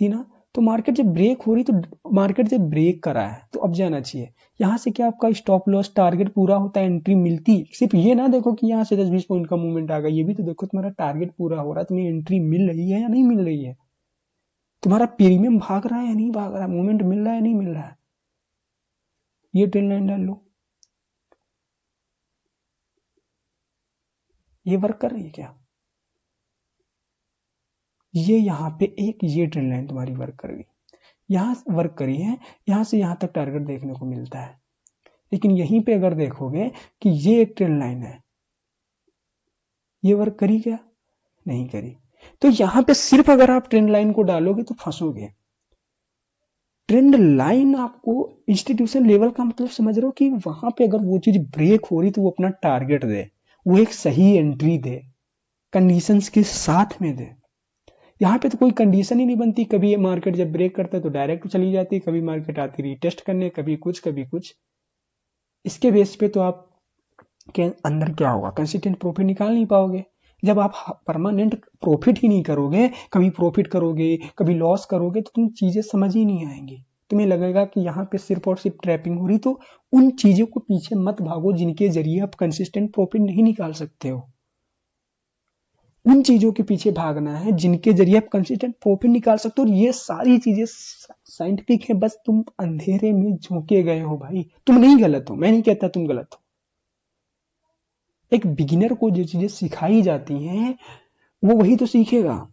ना। तो मार्केट जब ब्रेक हो रही, तो मार्केट जब ब्रेक करा है तो अब जाना चाहिए, यहां से क्या आपका स्टॉप लॉस टारगेट पूरा होता है, एंट्री मिलती। सिर्फ ये ना देखो कि यहाँ से 10-20 पॉइंट का मूवमेंट आ गया, ये भी तो देखो तुम्हारा टारगेट पूरा हो रहा है, तुम्हें एंट्री मिल रही है या नहीं मिल रही है, तुम्हारा प्रीमियम भाग रहा है या नहीं भाग रहा है, मूवमेंट मिल रहा है या नहीं मिल रहा है। ये ट्रेंड लाइन डाल लो, ये वर्क कर रही है क्या, ये यहाँ पे एक ये ट्रेंड लाइन तुम्हारी वर्क कर गई, यहाँ वर्क करी है, यहाँ से यहाँ तक टारगेट देखने को मिलता है। लेकिन यहीं पे अगर देखोगे कि ये एक ट्रेंड लाइन है, ये वर्क करी क्या, नहीं करी। तो यहां पे सिर्फ अगर आप ट्रेंड लाइन को डालोगे तो फंसोगे। ट्रेंड लाइन आपको इंस्टीट्यूशन लेवल का मतलब समझ रहे हो, कि वहां पे अगर वो चीज ब्रेक हो रही तो वो अपना टारगेट दे, वो एक सही एंट्री दे, कंडीशंस के साथ में दे। यहाँ पे तो कोई कंडीशन ही नहीं बनती, कभी मार्केट जब ब्रेक करता है तो डायरेक्ट चली जाती है, कभी मार्केट आती रीटेस्ट करने, कभी कुछ। इसके बेस पे तो आप के अंदर क्या होगा, कंसिस्टेंट प्रॉफिट निकाल नहीं पाओगे। जब आप परमानेंट प्रॉफिट ही नहीं करोगे, कभी प्रॉफिट करोगे कभी लॉस करोगे, तो तुम चीजें समझ ही नहीं आएंगी। तुम्हें लगेगा कि यहाँ पे सिर्फ और सिर्फ ट्रैपिंग हो रही, तो उन चीजों को पीछे मत भागो जिनके जरिए आप कंसिस्टेंट प्रॉफिट नहीं निकाल सकते हो। उन चीजों के पीछे भागना है जिनके जरिए आप कंसिस्टेंट प्रॉफिट निकाल सकते हो। और ये सारी चीजें साइंटिफिक है, बस तुम अंधेरे में झोंके गए हो भाई। तुम नहीं गलत हो, मैं नहीं कहता तुम गलत हो। एक बिगिनर को जो चीजें सिखाई जाती हैं वो वही तो सीखेगा।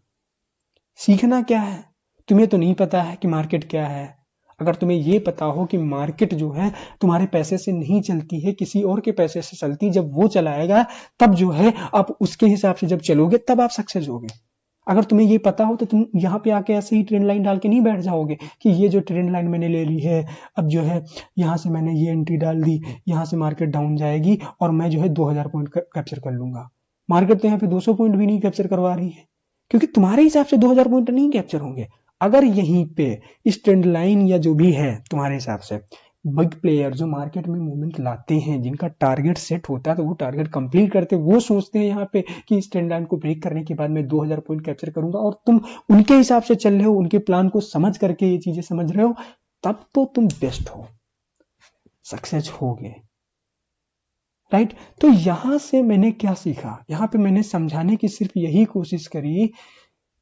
सीखना क्या है? तुम्हें तो नहीं पता है कि मार्केट क्या है। अगर तुम्हें ये पता हो कि मार्केट जो है तुम्हारे पैसे से नहीं चलती है, किसी और के पैसे से चलती, जब वो चलाएगा तब जो है आप उसके हिसाब से जब चलोगे तब आप सक्सेस होगे। अगर तुम्हें ये पता हो तो तुम यहाँ पे आके ऐसे ही ट्रेंड लाइन डाल के नहीं बैठ जाओगे कि ये जो ट्रेंड लाइन मैंने ले ली है, अब जो है यहाँ से मैंने ये एंट्री डाल दी, यहाँ से मार्केट डाउन जाएगी और मैं जो है 2000 पॉइंट कैप्चर कर लूंगा। मार्केट तो यहाँ पे 200 पॉइंट भी नहीं कैप्चर करवा रही है, क्योंकि तुम्हारे हिसाब से 2000 पॉइंट नहीं कैप्चर होंगे। अगर यहीं पे इस ट्रेंड लाइन या जो भी है तुम्हारे हिसाब से बिग प्लेयर जो मार्केट में मूवमेंट लाते हैं, जिनका टारगेट सेट होता है तो वो टारगेट कंप्लीट करते हैं, वो सोचते हैं यहाँ पे कि इस ट्रेंड लाइन को ब्रेक करने के बाद मैं 2000 पॉइंट कैप्चर करूंगा, और तुम उनके हिसाब से चल रहे हो, उनके प्लान को समझ करके ये चीजें समझ रहे हो, तब तो तुम बेस्ट हो, सक्सेस होगे। राइट? तो यहां से मैंने क्या सीखा, यहाँ पे मैंने समझाने की सिर्फ यही कोशिश करी,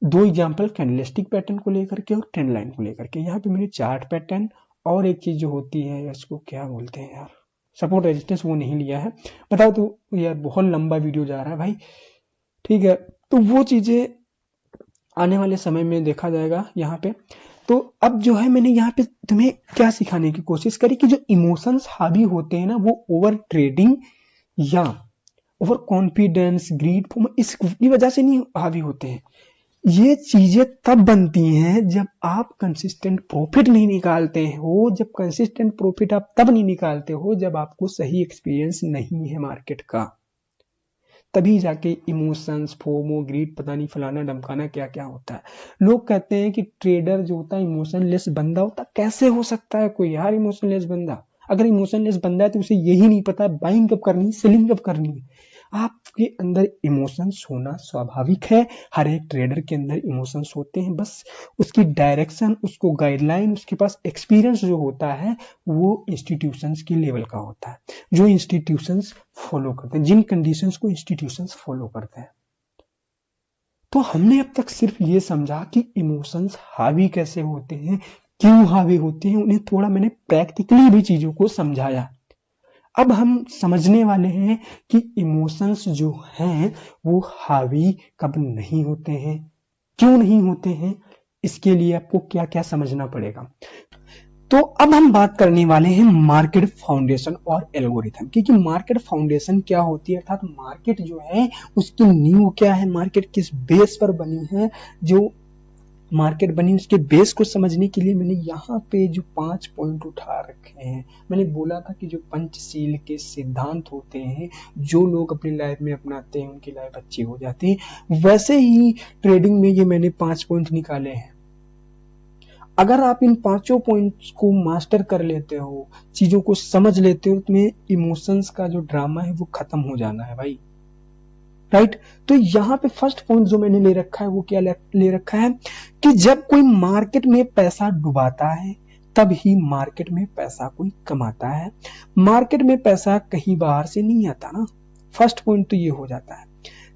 दो एग्जांपल कैंडलस्टिक पैटर्न को लेकर के और ट्रेंड लाइन को लेकर के। यहाँ पे मैंने चार्ट पैटर्न और एक चीज जो होती है इसको क्या बोलते हैं यार, सपोर्ट रेजिस्टेंस, वो नहीं लिया है। बताओ तो यार, बहुत लंबा वीडियो जा रहा है भाई। ठीक है, तो वो चीजें आने वाले समय में देखा जाएगा यहाँ पे। तो अब जो है मैंने यहाँ पे तुम्हें क्या सिखाने की कोशिश करी कि जो इमोशंस हावी होते हैं ना, वो ओवर ट्रेडिंग या ओवर कॉन्फिडेंस, ग्रीड, इसकी वजह से नहीं हावी होते हैं। ये चीजें तब बनती हैं जब आप कंसिस्टेंट प्रॉफिट नहीं निकालते हो। जब कंसिस्टेंट प्रॉफिट आप तब नहीं निकालते हो जब आपको सही एक्सपीरियंस नहीं है मार्केट का। तभी जाके इमोशंस, फोमो, ग्रीड, पता नहीं फलाना डमकाना क्या क्या होता है। लोग कहते हैं कि ट्रेडर जो होता है इमोशनलेस बंदा होता। कैसे हो सकता है कोई यार इमोशनलेस बंदा? अगर इमोशनलेस बंदा है तो उसे यही नहीं पता बाइंग कब करनी है, सेलिंग कब करनी है। आपके अंदर इमोशंस होना स्वाभाविक है, हर एक ट्रेडर के अंदर इमोशंस होते हैं, बस उसकी डायरेक्शन, उसको गाइडलाइन, उसके पास एक्सपीरियंस जो होता है वो इंस्टीट्यूशंस के लेवल का होता है, जो इंस्टीट्यूशंस फॉलो करते हैं, जिन कंडीशंस को इंस्टीट्यूशंस फॉलो करते हैं। तो हमने अब तक सिर्फ ये समझा कि इमोशंस हावी कैसे होते हैं, क्यों हावी होते हैं, उन्हें थोड़ा मैंने प्रैक्टिकली भी चीजों को समझाया। अब हम समझने वाले हैं कि इमोशंस जो हैं वो हावी कब नहीं होते हैं, क्यों नहीं होते हैं, इसके लिए आपको क्या क्या समझना पड़ेगा। तो अब हम बात करने वाले हैं मार्केट फाउंडेशन और एल्गोरिथम की, कि मार्केट फाउंडेशन क्या होती है, अर्थात मार्केट जो है उसकी नींव क्या है, मार्केट किस बेस पर बनी है। जो मार्केट बनी उसके बेस को समझने के लिए मैंने यहाँ पे जो 5 पॉइंट उठा रखे हैं। मैंने बोला था कि जो पंचशील के सिद्धांत होते हैं, जो लोग अपनी लाइफ में अपनाते हैं उनकी लाइफ अच्छी हो जाती है। वैसे ही ट्रेडिंग में ये मैंने 5 पॉइंट निकाले हैं। अगर आप इन 5 पॉइंट्स को मास्टर कर लेते हो, चीजों को समझ लेते हो, तुम्हें इमोशंस का जो ड्रामा है वो खत्म हो जाना है भाई। राइट? तो यहाँ पे फर्स्ट पॉइंट जो मैंने ले रखा है वो क्या ले रखा है कि जब कोई मार्केट में पैसा डुबाता है तब ही मार्केट में पैसा कोई कमाता है। मार्केट में पैसा कहीं बाहर से नहीं आता ना। फर्स्ट पॉइंट तो ये हो जाता है।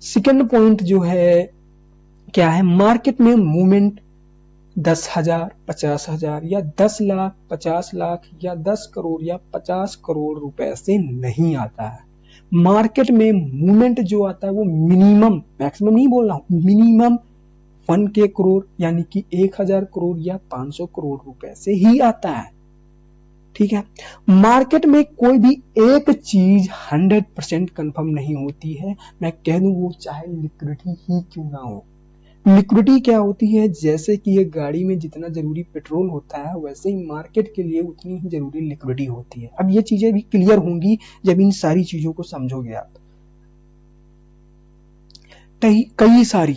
सेकंड पॉइंट जो है क्या है, मार्केट में मूवमेंट 10,000, 50,000 या 10 लाख, 50 लाख या 10 करोड़ या 50 करोड़ रुपए से नहीं आता है। मार्केट में मूवमेंट जो आता है वो मिनिमम, मैक्सिमम नहीं बोल रहा हूं, मिनिमम 1K करोड़ यानी कि 1000 करोड़ या 500 करोड़ रुपए से ही आता है। ठीक है? मार्केट में कोई भी एक चीज 100% कंफर्म नहीं होती है। मैं कह दूं वो चाहे लिक्विडिटी ही क्यों ना हो। लिक्विडिटी क्या होती है, जैसे कि एक गाड़ी में जितना जरूरी पेट्रोल होता है वैसे ही मार्केट के लिए उतनी ही जरूरी लिक्विडिटी होती है। अब ये चीजें भी क्लियर होंगी जब इन सारी चीजों को समझोगे आप। कई सारी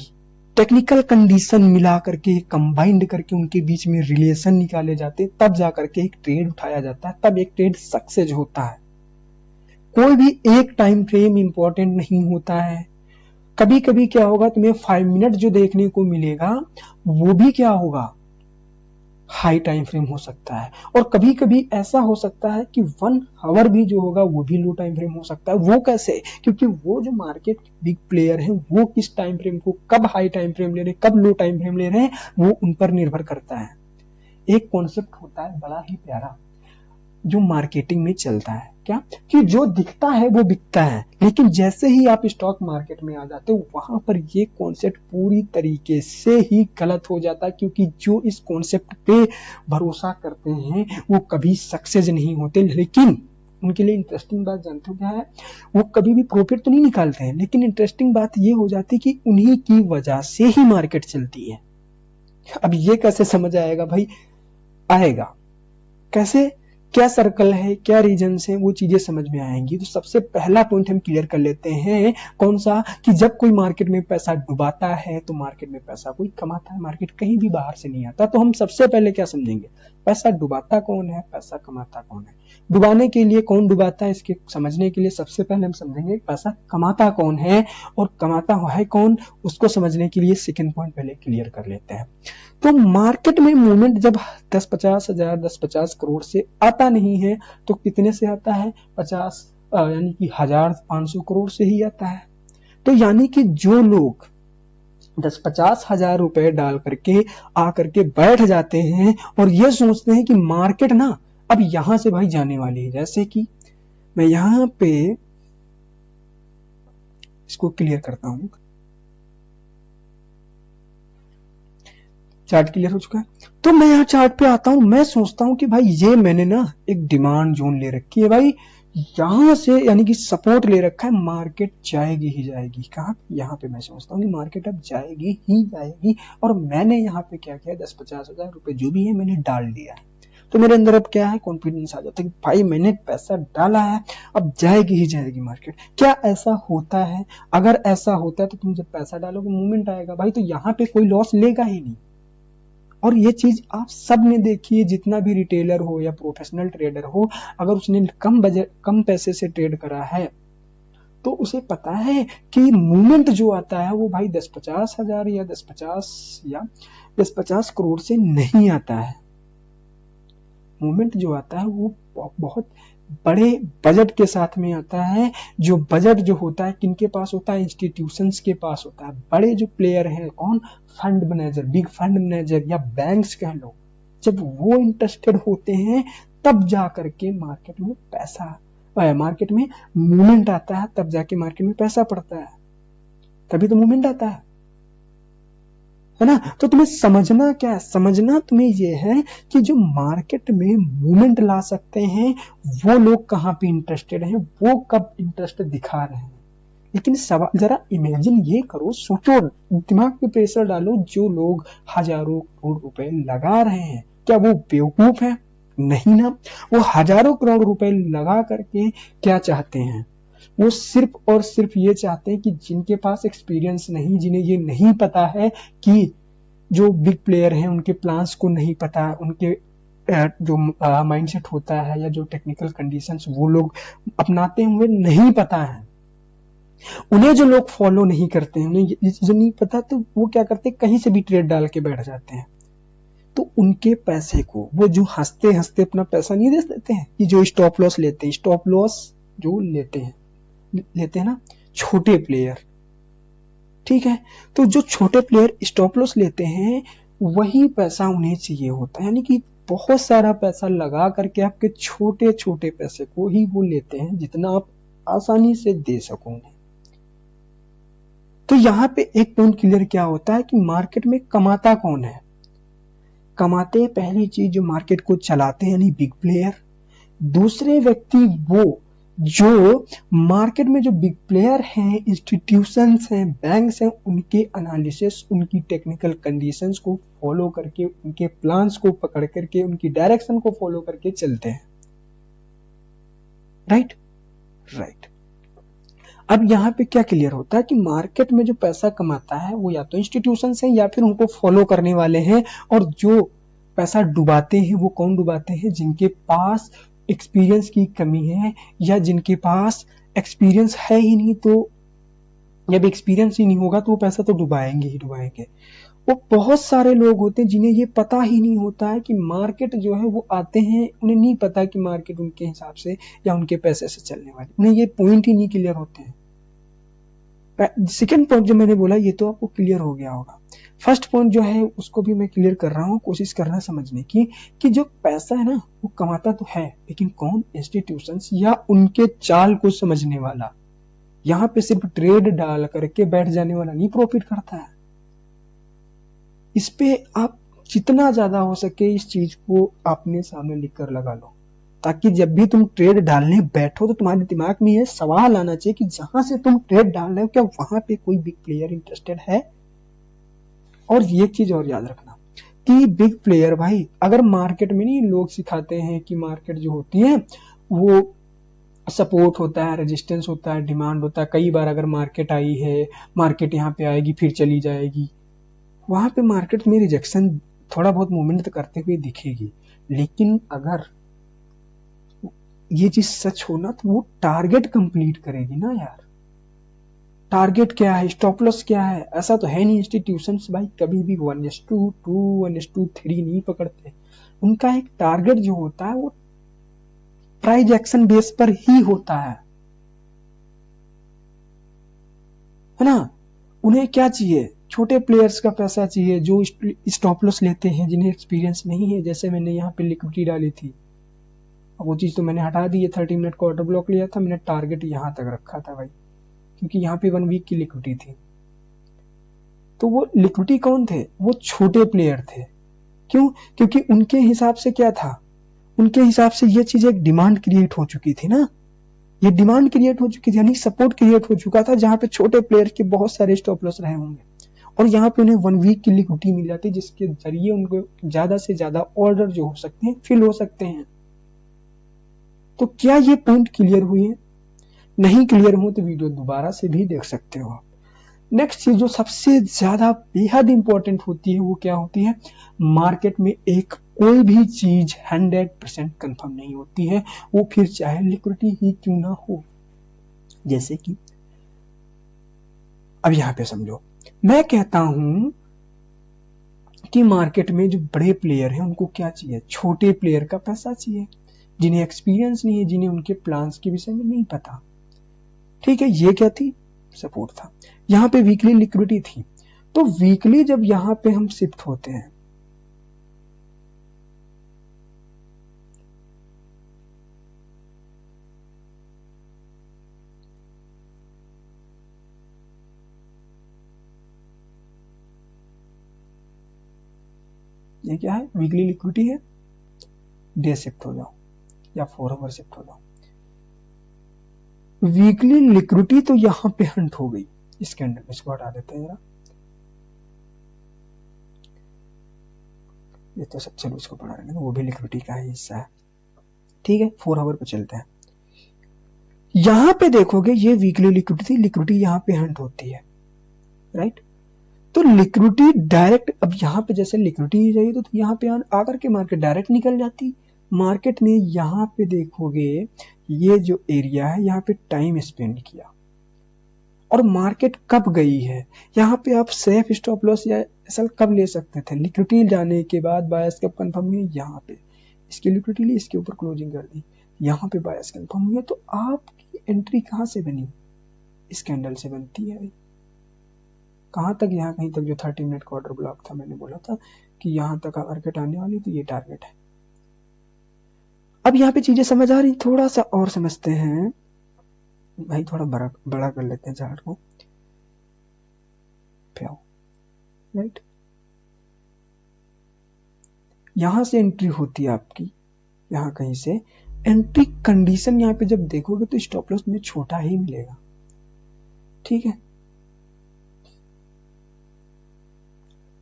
टेक्निकल कंडीशन मिला करके, कंबाइंड करके उनके बीच में रिलेशन निकाले जाते, तब जाकर के एक ट्रेड उठाया जाता है, तब एक ट्रेड सक्सेस होता है। कोई भी एक टाइम फ्रेम इंपॉर्टेंट नहीं होता है। कभी कभी क्या होगा, तुम्हें 5 मिनट जो देखने को मिलेगा वो भी क्या होगा, हाई टाइम फ्रेम हो सकता है, और कभी कभी ऐसा हो सकता है कि 1 आवर भी जो होगा वो भी लो टाइम फ्रेम हो सकता है। वो कैसे? क्योंकि वो जो मार्केट बिग प्लेयर हैं वो किस टाइम फ्रेम को, कब हाई टाइम फ्रेम ले रहे हैं, कब लो टाइम फ्रेम ले रहे हैं, वो उन पर निर्भर करता है। एक कॉन्सेप्ट होता है बड़ा ही प्यारा जो मार्केटिंग में चलता है, क्या कि जो दिखता है वो बिकता है, लेकिन जैसे ही आप स्टॉक मार्केट में आ जाते हो वहां पर ये कॉन्सेप्ट पूरी तरीके से ही गलत हो जाता है, क्योंकि जो इस कॉन्सेप्ट पे भरोसा करते हैं वो कभी सक्सेस नहीं होते। लेकिन उनके लिए इंटरेस्टिंग बात जानते हो क्या है? वो कभी भी प्रॉफिट तो नहीं निकालते हैं, लेकिन इंटरेस्टिंग बात ये हो जाती है कि उन्हीं की वजह से ही मार्केट चलती है। अब ये कैसे समझ आएगा भाई? आएगा कैसे, क्या सर्कल है, क्या रीजन है, वो चीजें समझ में आएंगी। तो सबसे पहला पॉइंट हम क्लियर कर लेते हैं, कौन सा, कि जब कोई मार्केट में पैसा डुबाता है तो मार्केट में पैसा कोई कमाता है। मार्केट कहीं भी बाहर से नहीं आता। तो हम सबसे पहले क्या समझेंगे? पैसा डुबाता कौन है, पैसा कमाता कौन है। डुबाने के लिए कौन डुबाता है, इसके समझने के लिए सबसे पहले हम समझेंगे पैसा कमाता कौन है और कमाता है कौन, उसको समझने के लिए सेकंड पॉइंट पहले क्लियर कर लेते हैं। तो मार्केट में मूवमेंट जब 10-50 हजार 10-50 करोड़ से आता नहीं है तो कितने से आता है? 50 यानी कि 1500 करोड़ से ही आता है। तो यानी कि जो लोग 10-50 हजार रुपए डाल करके आकर के बैठ जाते हैं और ये सोचते हैं कि मार्केट ना अब यहां से भाई जाने वाली है, जैसे कि मैं यहां पे इसको क्लियर करता हूं, चार्ट क्लियर हो चुका है। तो मैं यहाँ चार्ट पे आता हूं, मैं सोचता हूं कि भाई ये मैंने ना एक डिमांड जोन ले रखी है भाई, यहां से यानी कि सपोर्ट ले रखा है, मार्केट जाएगी ही जाएगी। कहां? यहाँ पे मैं सोचता हूँ कि मार्केट अब जाएगी ही जाएगी, और मैंने यहाँ पे क्या किया, 10-50 हजार रुपए जो भी है मैंने डाल दिया है। तो मेरे अंदर अब क्या है, कॉन्फिडेंस आ जाता है कि भाई मैंने पैसा डाला है, अब जाएगी ही जाएगी मार्केट। क्या ऐसा होता है? अगर ऐसा होता है तो तुम जब पैसा डालोगे मूवमेंट आएगा भाई, तो यहाँ पे कोई लॉस लेगा ही नहीं। और ये चीज आप सब ने देखी है, जितना भी रिटेलर हो या प्रोफेशनल ट्रेडर हो, अगर उसने कम पैसे से ट्रेड करा है तो उसे पता है कि मूवमेंट जो आता है वो भाई 10-50 हजार या 10-50 करोड़ से नहीं आता है। मूवमेंट जो आता है वो बहुत बड़े बजट के साथ में आता है। जो बजट जो होता है किनके पास होता है? इंस्टीट्यूशंस के पास होता है। बड़े जो प्लेयर हैं, कौन? Fund manager, big fund manager या बैंक्स कह लो, जब वो इंटरेस्टेड होते हैं तब जा करके मार्केट में पैसा, मार्केट में मूवमेंट आता है, तब जाके मार्केट में पैसा पड़ता है, तभी तो मूवमेंट आता है ना। तो तुम्हें समझना क्या है? समझना तुम्हें ये है कि जो मार्केट में मूवमेंट ला सकते हैं वो लोग कहां पे इंटरेस्टेड हैं, वो कब इंटरेस्ट दिखा रहे हैं। लेकिन सवाल जरा इमेजिन ये करो, सोचो, दिमाग पे प्रेशर डालो, जो लोग हजारों करोड़ रुपए लगा रहे हैं क्या वो बेवकूफ है? नहीं ना। वो हजारों करोड़ रुपए लगा करके क्या चाहते हैं? वो सिर्फ और सिर्फ ये चाहते हैं कि जिनके पास एक्सपीरियंस नहीं, जिन्हें ये नहीं पता है कि जो बिग प्लेयर हैं उनके प्लान्स को नहीं पता, उनके जो माइंडसेट होता है या जो टेक्निकल कंडीशंस वो लोग अपनाते हुए नहीं पता है, उन्हें जो लोग फॉलो नहीं करते हैं, उन्हें ये चीजें नहीं पता, तो वो क्या करते हैं, कहीं से भी ट्रेड डाल के बैठ जाते हैं। तो उनके पैसे को वो जो हंसते हंसते अपना पैसा नहीं दे देते हैं, कि जो स्टॉप लॉस लेते हैं, स्टॉप लॉस जो लेते हैं ना छोटे प्लेयर, ठीक है, तो जो छोटे प्लेयर स्टॉप लॉस लेते हैं वही पैसा उन्हें चाहिए होता है, यानी कि बहुत सारा पैसा लगा करके आपके छोटे छोटे पैसे को ही वो लेते हैं, जितना आप आसानी से दे सकोगे। तो यहां पे एक पॉइंट क्लियर क्या होता है कि मार्केट में कमाता कौन है? कमाते पहली चीज जो मार्केट को चलाते हैं यानी बिग प्लेयर। दूसरे व्यक्ति वो जो मार्केट में जो बिग प्लेयर हैं, इंस्टीट्यूशंस हैं, बैंक्स हैं, उनके एनालिसिस, उनकी टेक्निकल कंडीशंस को फॉलो करके, उनके प्लान्स को पकड़ करके, उनकी डायरेक्शन को फॉलो करके चलते हैं। राइट। अब यहाँ पे क्या क्लियर होता है कि मार्केट में जो पैसा कमाता है वो या तो इंस्टीट्यूशंस हैं या फिर उनको फॉलो करने वाले हैं, और जो पैसा डुबाते हैं वो कौन डुबाते हैं? जिनके पास एक्सपीरियंस की कमी है या जिनके पास एक्सपीरियंस है ही नहीं। तो जब एक्सपीरियंस ही नहीं होगा तो वो पैसा तो डुबाएंगे ही डुबाएंगे। वो बहुत सारे लोग होते हैं जिन्हें ये पता ही नहीं होता है कि मार्केट जो है वो आते हैं, उन्हें नहीं पता कि मार्केट उनके हिसाब से या उनके पैसे से चलने वाली, उन्हें ये पॉइंट ही नहीं क्लियर होते हैं। सेकेंड पॉइंट जो मैंने बोला ये तो आपको क्लियर हो गया होगा। फर्स्ट पॉइंट जो है उसको भी मैं क्लियर कर रहा हूँ, कोशिश करना समझने की कि जो पैसा है ना वो कमाता तो है, लेकिन कौन? इंस्टीट्यूशंस या उनके चाल को समझने वाला। यहाँ पे सिर्फ ट्रेड डाल करके बैठ जाने वाला नहीं प्रॉफिट करता है। इस पे आप जितना ज्यादा हो सके इस चीज को अपने सामने लिख कर लगा लो, ताकि जब भी तुम ट्रेड डालने बैठो तो तुम्हारे दिमाग में ये सवाल आना चाहिए कि जहां से तुम ट्रेड डाल रहे हो क्या वहां पे कोई बिग प्लेयर इंटरेस्टेड है। और ये चीज और याद रखना कि बिग प्लेयर भाई, अगर मार्केट में नहीं लोग सिखाते हैं कि मार्केट जो होती है वो सपोर्ट होता है, रेजिस्टेंस होता है, डिमांड होता है। कई बार अगर मार्केट आई है, मार्केट यहाँ पे आएगी फिर चली जाएगी, वहां पे मार्केट में रिजेक्शन थोड़ा बहुत मूवमेंट करते हुए दिखेगी। लेकिन अगर ये चीज सच हो ना तो वो टारगेट कंप्लीट करेगी ना यार। टारगेट क्या है, स्टॉप लॉस क्या है, ऐसा तो है नहीं इंस्टीट्यूशंस भाई कभी भी 1:2 1:3 नहीं पकड़ते। उनका एक टारगेट जो होता है वो प्राइस एक्शन बेस पर ही होता है ना। उन्हें क्या चाहिए? छोटे प्लेयर्स का पैसा चाहिए जो स्टॉप लॉस लेते हैं, जिन्हें एक्सपीरियंस नहीं है। जैसे मैंने यहाँ पे लिक्विडिटी डाली थी, वो चीज तो मैंने हटा दी है। 30 मिनट का ऑर्डर ब्लॉक लिया था मैंने, टारगेट यहां तक रखा था भाई, क्योंकि यहाँ पे 1 वीक की लिक्विडिटी थी। तो वो लिक्विडिटी कौन थे? वो छोटे प्लेयर थे। क्यों? क्योंकि उनके हिसाब से क्या था, उनके हिसाब से ये चीज एक डिमांड क्रिएट हो चुकी थी ना। ये डिमांड क्रिएट हो चुकी थी यानी सपोर्ट क्रिएट हो चुका था, जहां पे छोटे प्लेयर के बहुत सारे स्टॉप लॉस रहे होंगे और यहाँ पे उन्हें 1 वीक की लिक्विडिटी मिल जाती, जिसके जरिए उनको ज्यादा से ज्यादा ऑर्डर जो हो सकते हैं फिल हो सकते हैं। तो क्या ये पॉइंट क्लियर हुई है? नहीं क्लियर हो तो वीडियो दोबारा से भी देख सकते हो आप। नेक्स्ट चीज जो सबसे ज्यादा बेहद इंपॉर्टेंट होती है वो क्या होती है? मार्केट में एक कोई भी चीज 100% कंफर्म नहीं होती है, वो फिर चाहे लिक्विडिटी ही क्यों ना हो। जैसे कि अब यहां पे समझो, मैं कहता हूं कि मार्केट में जो बड़े प्लेयर हैं उनको क्या चाहिए? छोटे प्लेयर का पैसा चाहिए, जिन्हें एक्सपीरियंस नहीं है, जिन्हें उनके प्लान्स के विषय में नहीं पता। ठीक है, ये क्या थी? सपोर्ट था। यहाँ पे वीकली लिक्विडिटी थी। तो वीकली जब यहाँ पे हम शिफ्ट होते हैं, ये क्या है? वीकली लिक्विडिटी है, डे शिफ्ट हो जाओ या 4 आवर शिफ्ट हो जाओ। वीकली लिक्विडिटी तो यहां पे हंट हो गई। इस कैंडल में इसको हटा देते हैं जरा, ये तो सब चलो इसको पढ़ा रहे हैं, वो भी लिक्विडिटी का ही हिस्सा है। ठीक है, 4 आवर पे चलते हैं। यहां पे देखोगे ये वीकली लिक्विडिटी, लिक्विडिटी यहां पे हंट होती है, राइट। तो लिक्विडिटी डायरेक्ट, अब यहां पे जैसे लिक्विडिटी चाहिए तो यहां पे आकर के मार्केट डायरेक्ट निकल जाती। मार्केट ने यहां पे देखोगे ये जो एरिया है यहाँ पे टाइम स्पेंड किया और मार्केट कब गई है, यहाँ पे आप सेफ स्टॉप लॉस या एसएल कब ले सकते थे? लिक्विडिटी जाने के बाद बायस कब कंफर्म हुई? यहाँ पे इसकी लिक्विडिटी ली, इसके ऊपर क्लोजिंग कर दी, यहाँ पे बायस कंफर्म हुई है। तो आपकी एंट्री कहाँ से बनी? इस कैंडल से बनती है। कहां तक? यहाँ कहीं तक जो 30 मिनट का ऑर्डर ब्लॉक था, मैंने बोला था कि यहाँ तक मार्केट आने वाली, तो ये टारगेट है। अब यहाँ पे चीजें समझ आ रही, थोड़ा सा और समझते हैं भाई, थोड़ा बड़ा कर लेते हैं चार्ट को, राइट। यहां से एंट्री होती है आपकी, यहां कहीं से एंट्री कंडीशन यहाँ पे जब देखोगे तो स्टॉप लॉस में छोटा ही मिलेगा, ठीक है।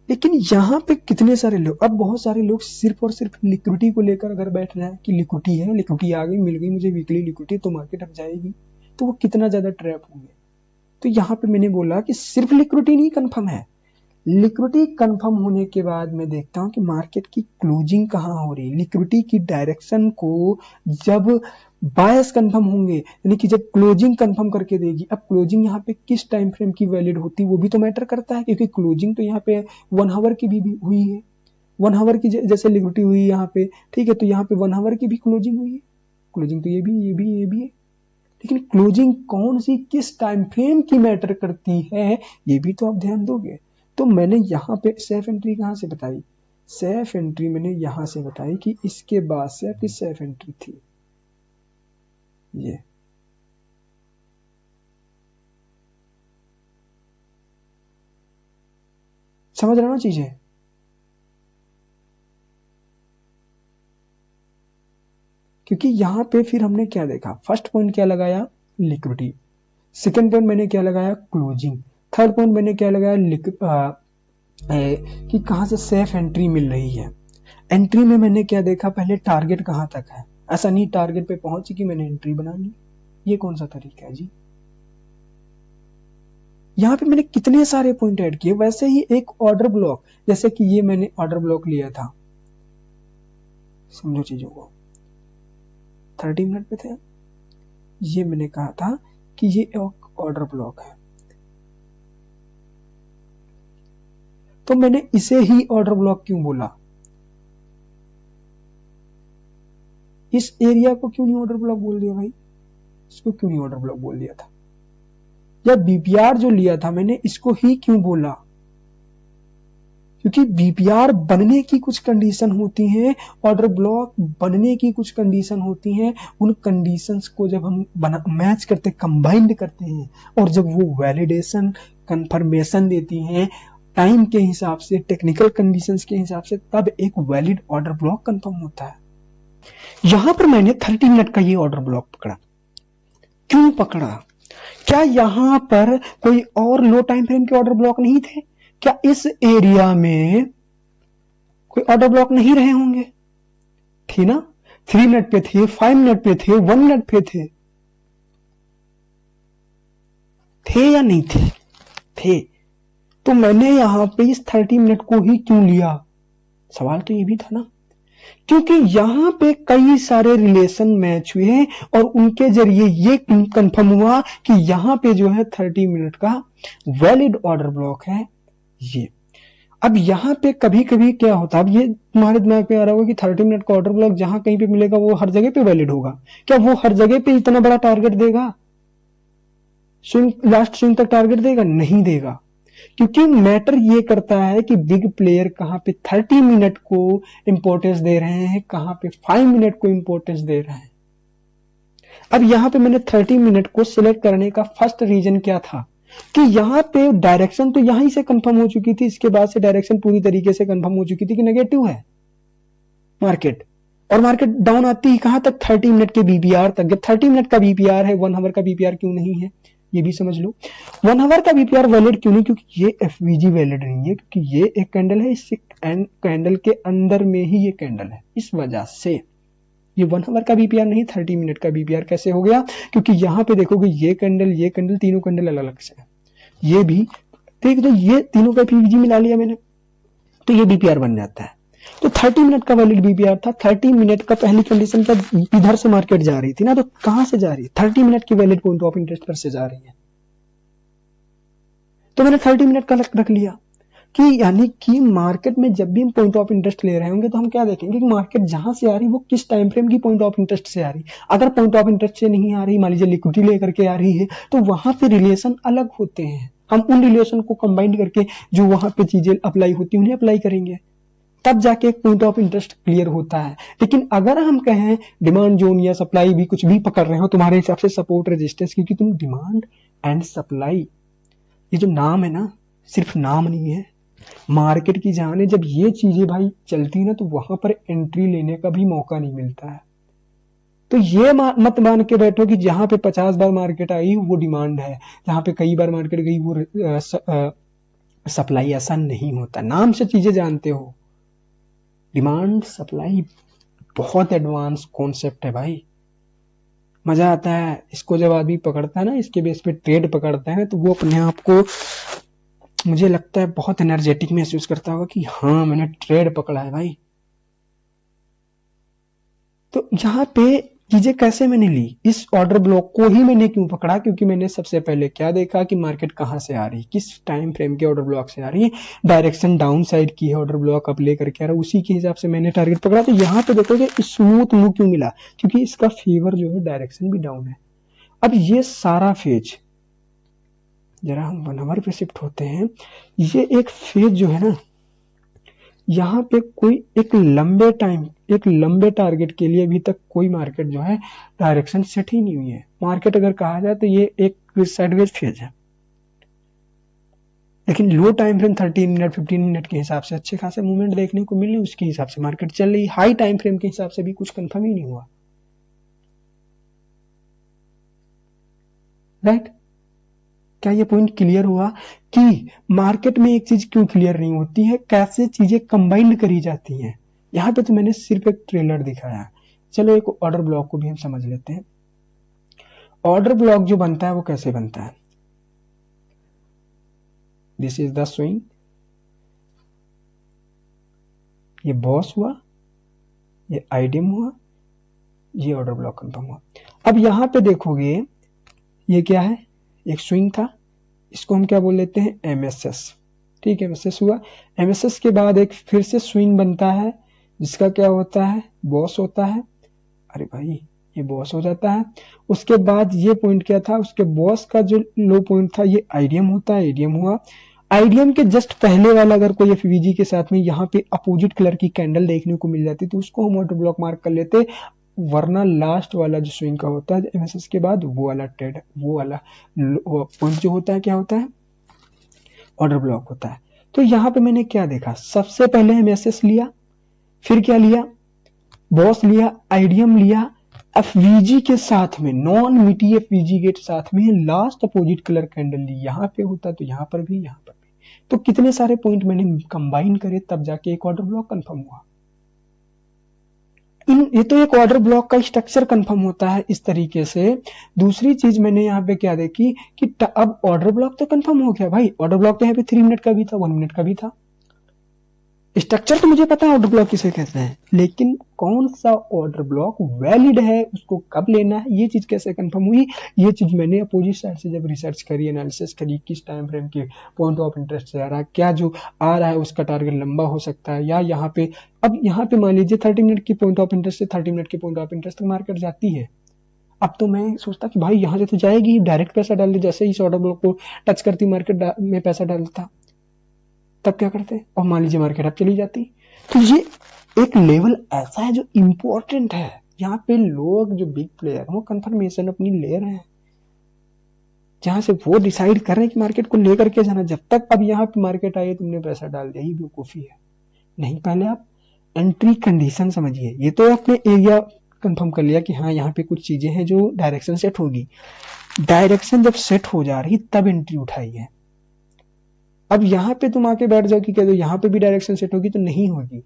लेकिन यहाँ पे कितने सारे लोग, अब बहुत सारे लोग सिर्फ और सिर्फ लिक्विडिटी को लेकर अगर बैठ रहे हैं कि लिक्विडिटी है, लिक्विडिटी आ गई, मिल गई मुझे वीकली लिक्विडिटी, तो मार्केट अब जाएगी, तो वो कितना ज्यादा ट्रैप होंगे। तो यहाँ पे मैंने बोला कि सिर्फ लिक्विडिटी नहीं कंफर्म है, लिक्विडिटी कंफर्म होने के बाद मैं देखता हूं कि मार्केट की क्लोजिंग कहां हो रही है। लिक्विडिटी की डायरेक्शन को जब बायस कंफर्म होंगे, यानी कि जब क्लोजिंग कंफर्म करके देगी। अब क्लोजिंग यहाँ पे किस टाइम फ्रेम की वैलिड होती है वो भी तो मैटर करता है, क्योंकि क्लोजिंग तो यहाँ पे 1 आवर की भी हुई है। 1 आवर की जैसे लिक्विडिटी हुई यहाँ पे, ठीक है, तो यहाँ पे 1 आवर की भी क्लोजिंग हुई है। क्लोजिंग तो ये भी है, लेकिन क्लोजिंग कौन सी किस टाइम फ्रेम की मैटर करती है ये भी तो आप ध्यान दोगे। तो मैंने यहाँ पे सेफ एंट्री कहाँ से बताई, सेफ एंट्री मैंने यहां से बताई कि इसके बाद से आपकी सेफ एंट्री थी ये। समझ रहे हो ना चीजें। क्योंकि यहां पे फिर हमने क्या देखा, फर्स्ट पॉइंट क्या लगाया, लिक्विडिटी। सेकंड पॉइंट मैंने क्या लगाया, क्लोजिंग। थर्ड पॉइंट मैंने क्या लगाया, कि कहां से सेफ एंट्री मिल रही है। एंट्री में मैंने क्या देखा, पहले टारगेट कहां तक है। ऐसा नहीं टारगेट पे पहुंची कि मैंने एंट्री बना ली, ये कौन सा तरीका है जी। यहाँ पे मैंने कितने सारे पॉइंट ऐड किए। वैसे ही एक ऑर्डर ब्लॉक, जैसे कि ये मैंने ऑर्डर ब्लॉक लिया था, समझो चीजों को, 30 मिनट पे थे। ये मैंने कहा था कि ये एक ऑर्डर ब्लॉक है, तो मैंने इसे ही ऑर्डर ब्लॉक क्यों बोला, इस एरिया को क्यों नहीं ऑर्डर ब्लॉक बोल दिया भाई, इसको क्यों नहीं ऑर्डर ब्लॉक बोल दिया था, या बीपीआर जो लिया था मैंने इसको ही क्यों बोला, क्योंकि बीपीआर बनने की कुछ कंडीशन होती हैं, ऑर्डर ब्लॉक बनने की कुछ कंडीशन होती हैं। उन कंडीशंस को जब हम मैच करते, कंबाइंड करते हैं, और जब वो वैलिडेशन कंफर्मेशन देती हैं टाइम के हिसाब से, टेक्निकल कंडीशंस के हिसाब से, तब एक वैलिड ऑर्डर ब्लॉक कंफर्म होता है। यहां पर मैंने 30 मिनट का ये ऑर्डर ब्लॉक पकड़ा। क्यों पकड़ा, क्या यहां पर कोई और लो टाइम फ्रेम के ऑर्डर ब्लॉक नहीं थे, क्या इस एरिया में कोई ऑर्डर ब्लॉक नहीं रहे होंगे, थी ना। 3 मिनट पे थे, 5 मिनट पे थे, 1 मिनट पे थे या नहीं थे। तो मैंने यहां पे इस 30 मिनट को ही क्यों लिया, सवाल तो ये भी था ना, क्योंकि यहां पे कई सारे रिलेशन मैच हुए और उनके जरिए ये कंफर्म हुआ कि यहां पे जो है 30 मिनट का वैलिड ऑर्डर ब्लॉक है ये। अब यहां पे कभी कभी क्या होता है, अब ये तुम्हारे दिमाग में आ रहा होगा कि 30 मिनट का ऑर्डर ब्लॉक जहां कहीं पे मिलेगा वो हर जगह पे वैलिड होगा। क्या वो हर जगह पे इतना बड़ा टारगेट देगा, स्विंग, लास्ट स्विंग तक टारगेट देगा, नहीं देगा। क्योंकि मैटर ये करता है कि बिग प्लेयर कहां पे 30 मिनट को इंपॉर्टेंस दे रहे हैं, कहां पे 5 मिनट को इंपॉर्टेंस दे रहे हैं। अब यहां पे मैंने 30 मिनट को सिलेक्ट करने का फर्स्ट रीजन क्या था कि यहां पे डायरेक्शन तो यहीं से कंफर्म हो चुकी थी, इसके बाद से डायरेक्शन पूरी तरीके से कंफर्म हो चुकी थी कि नेगेटिव है मार्केट, और मार्केट डाउन आती ही कहां तक, 30 मिनट के बीपीआर तक। जब 30 मिनट का बीपीआर है, 1 आवर का बीपीआर क्यों नहीं है ये भी समझ लो। 1 आवर का बीपीआर वैलिड क्यों नहीं, क्योंकि ये एफवीजी वैलिड नहीं है, क्योंकि ये एक कैंडल है, इस कैंडल के अंदर में ही ये कैंडल है, इस वजह से ये 1 आवर का बीपीआर नहीं, 30 मिनट का बीपीआर कैसे हो गया, क्योंकि यहां पे देखोगे ये कैंडल तीनों कैंडल अलग अलग से है, ये भी ठीक, तो ये तीनों का एफवीजी मिला लिया मैंने, तो ये बीपीआर बन जाता है। तो 30 मिनट का वैलिड बीपीआर था। 30 मिनट का पहली कंडीशन का, इधर से मार्केट जा रही थी ना, तो कहां से जा रही है, 30 मिनट की वैलिड पॉइंट ऑफ इंटरेस्ट पर से जा रही है, तो मैंने 30 मिनट का रख लिया कि यानी कि मार्केट में जब भी हम पॉइंट ऑफ इंटरेस्ट ले रहे होंगे तो हम क्या देखेंगे कि मार्केट जहां से आ रही है वो किस टाइम फ्रेम की पॉइंट ऑफ इंटरेस्ट से आ रही। अगर पॉइंट ऑफ इंटरेस्ट से नहीं आ रही, मान लीजिए लिक्विडिटी लेकर के आ रही है, तो वहां पे रिलेशन अलग होते हैं, हम उन रिलेशन को कंबाइन करके जो वहां पे चीजें अप्लाई होती है उन्हें अप्लाई करेंगे, तब जाके एक पॉइंट ऑफ इंटरेस्ट क्लियर होता है। लेकिन अगर हम कहें डिमांड जोन या सप्लाई भी कुछ भी पकड़ रहे हो, तुम्हारे हिसाब से सपोर्ट रेजिस्टेंस, क्योंकि तुम डिमांड एंड सप्लाई, ये जो नाम है ना, सिर्फ नाम नहीं है, मार्केट की जान है। जब ये चीजें भाई चलती ना, तो वहां पर एंट्री लेने का भी मौका नहीं मिलता है। तो ये मत मान के बैठो कि जहां पे 50 बार मार्केट आई वो डिमांड है, जहां पे कई बार मार्केट गई वो सप्लाई, ऐसा नहीं होता। नाम से चीजें जानते हो, डिमांड सप्लाई बहुत एडवांस कॉन्सेप्ट है भाई, मजा आता है इसको जब आदमी पकड़ता है ना, इसके बेस पे ट्रेड पकड़ता है, तो वो अपने आप को मुझे लगता है बहुत एनर्जेटिक महसूस करता होगा कि हाँ मैंने ट्रेड पकड़ा है भाई। तो यहाँ पे चीजें कैसे मैंने ली, इस ऑर्डर ब्लॉक को ही मैंने क्यों पकड़ा, क्योंकि मैंने सबसे पहले क्या देखा कि मार्केट कहाँ से आ रही है, किस टाइम फ्रेम के ऑर्डर ब्लॉक से आ रही है, डायरेक्शन डाउन साइड की है, ऑर्डर ब्लॉक अप लेकर के आ रहा है, उसी के हिसाब से मैंने टारगेट पकड़ा। तो यहाँ पे देखोगे स्मूथ मूव क्यों मिला, क्योंकि इसका फेवर जो है डायरेक्शन भी डाउन है। अब ये सारा फेज, जरा हम 1 आवर पे शिफ्ट होते हैं, ये एक फेज जो है ना, यहाँ पे कोई एक लंबे टारगेट के लिए अभी तक कोई मार्केट जो है डायरेक्शन सेट ही नहीं हुई है। मार्केट अगर कहा जाए तो ये एक साइडवेज फेज है, लेकिन लो टाइम फ्रेम 13 मिनट 15 मिनट के हिसाब से अच्छे खासे मूवमेंट देखने को मिल रही, उसके हिसाब से मार्केट चल रही। हाई टाइम फ्रेम के हिसाब से भी कुछ कंफर्म ही नहीं हुआ, राइट। क्या ये पॉइंट क्लियर हुआ कि मार्केट में एक चीज क्यों क्लियर नहीं होती है, कैसे चीजें कंबाइंड करी जाती हैं। यहाँ पे तो मैंने सिर्फ एक ट्रेलर दिखाया। चलो एक ऑर्डर ब्लॉक को भी हम समझ लेते हैं। ऑर्डर ब्लॉक जो बनता है वो कैसे बनता है, दिस इज द स्विंग, ये बॉस हुआ, ये आइडियम हुआ, ये ऑर्डर ब्लॉक कंफर्म हुआ। अब यहां पे देखोगे ये क्या है, एक स्विंग था, इसको हम क्या बोल लेते हैं, एमएसएस। ठीक है, एमएसएस हुआ। एमएसएस के बाद एक फिर से स्विंग बनता है, जिसका क्या होता है, बॉस होता है। अरे भाई ये बॉस हो जाता है। उसके बाद ये पॉइंट क्या था, उसके बॉस का जो लो पॉइंट था ये आइडियम होता है, आइडियम हुआ। आइडियम के जस्ट पहले वाला अगर कोई एफवीजी के साथ में यहाँ पे अपोजिट कलर की कैंडल देखने को मिल जाती तो उसको हम ऑर्डर ब्लॉक मार्क कर लेते, वरना लास्ट वाला जो स्विंग का होता है एमएसएस के बाद वो वाला ट्रेड, वो वाला पॉइंट जो होता है क्या होता है, ऑर्डर ब्लॉक होता है। तो यहाँ पे मैंने क्या देखा, सबसे पहले एमएसएस लिया, फिर क्या लिया, बॉस लिया, आइडियम लिया, एफवीजी के साथ में नॉन मिटी एफवीजी के साथ में लास्ट अपोजिट कलर कैंडल ली। यहाँ पे होता तो यहाँ पर भी, यहाँ पर भी। तो कितने सारे पॉइंट मैंने कंबाइन करे तब जाके एक ऑर्डर ब्लॉक कंफर्म हुआ। ये तो एक ऑर्डर ब्लॉक का स्ट्रक्चर कंफर्म होता है इस तरीके से। दूसरी चीज मैंने यहाँ पे क्या देखी कि अब ऑर्डर ब्लॉक तो कंफर्म हो गया भाई, ऑर्डर ब्लॉक तो यहाँ पे 3 मिनट का भी था, 1 मिनट का भी था। स्ट्रक्चर तो मुझे पता है ऑर्डर ब्लॉक किसे कहते हैं, लेकिन कौन सा ऑर्डर ब्लॉक वैलिड है, उसको कब लेना है, ये चीज कैसे कंफर्म हुई। ये चीज मैंने अपोजिट साइड से जब रिसर्च करी, एनालिसिस करी, किस टाइम फ्रेम के पॉइंट ऑफ इंटरेस्ट से आ रहा है, क्या जो आ रहा है उसका टारगेट लंबा हो सकता है, या यहाँ पे अब यहाँ पे मान लीजिए 30 मिनट की पॉइंट ऑफ इंटरेस्ट से 30 मिनट के पॉइंट ऑफ इंटरेस्ट तक मार्केट जाती है। अब तो मैं सोचता कि भाई यहाँ से तो जाएगी, डायरेक्ट पैसा डाल दे, जैसे इस ऑर्डर ब्लॉक को टच करती मार्केट में पैसा डालता, तब क्या करते, और मान लीजिए मार्केट अब चली जाती। तो ये एक लेवल ऐसा है जो इंपॉर्टेंट है, यहाँ पे लोग जो बिग प्लेयर वो कंफर्मेशन अपनी ले रहे हैं, जहां से वो डिसाइड कर रहे हैं कि मार्केट को लेकर के जाना। जब तक अब यहाँ पे मार्केट आई तुमने पैसा डाल दिया, ये बेवकूफी है। नहीं, पहले आप एंट्री कंडीशन समझिए। ये तो आपने एरिया कंफर्म कर लिया कि हाँ यहाँ पे कुछ चीजें हैं जो डायरेक्शन सेट होगी, डायरेक्शन जब सेट हो जा रही तब एंट्री उठाई है। अब यहाँ पे तुम आके बैठ जाओ कि कह दो यहाँ पे भी डायरेक्शन सेट होगी, तो नहीं होगी।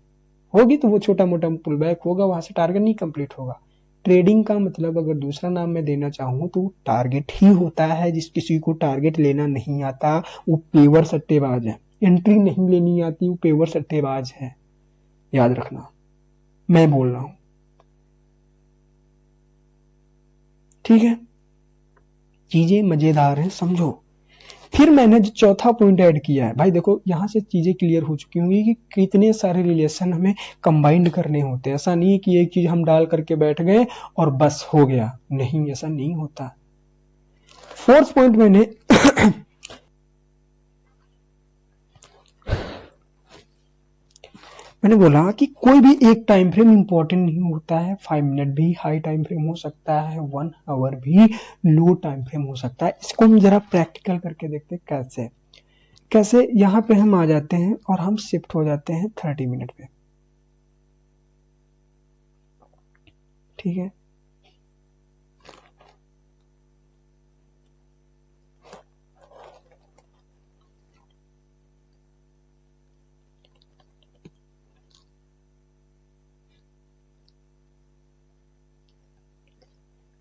होगी तो वो छोटा मोटा पुल बैक होगा, वहां से टारगेट नहीं कंप्लीट होगा। ट्रेडिंग का मतलब अगर दूसरा नाम मैं देना चाहूं तो टारगेट ही होता है। जिस किसी को टारगेट लेना नहीं आता वो पेवर सट्टेबाज है, एंट्री नहीं लेनी आती वो पेवर सट्टेबाज है, याद रखना मैं बोल रहा हूं, ठीक है। चीजें मजेदार हैं, समझो। फिर मैंने जो चौथा पॉइंट ऐड किया है, भाई देखो यहां से चीजें क्लियर हो चुकी होंगी कि कितने सारे रिलेशन हमें कंबाइंड करने होते हैं। ऐसा नहीं कि एक चीज हम डाल करके बैठ गए और बस हो गया, नहीं ऐसा नहीं होता। फोर्थ पॉइंट मैंने बोला कि कोई भी एक टाइम फ्रेम इंपॉर्टेंट नहीं होता है। 5 मिनट भी हाई टाइम फ्रेम हो सकता है, 1 आवर भी लो टाइम फ्रेम हो सकता है। इसको हम जरा प्रैक्टिकल करके देखते हैं कैसे। कैसे यहाँ पे हम आ जाते हैं और हम शिफ्ट हो जाते हैं 30 मिनट पे, ठीक है।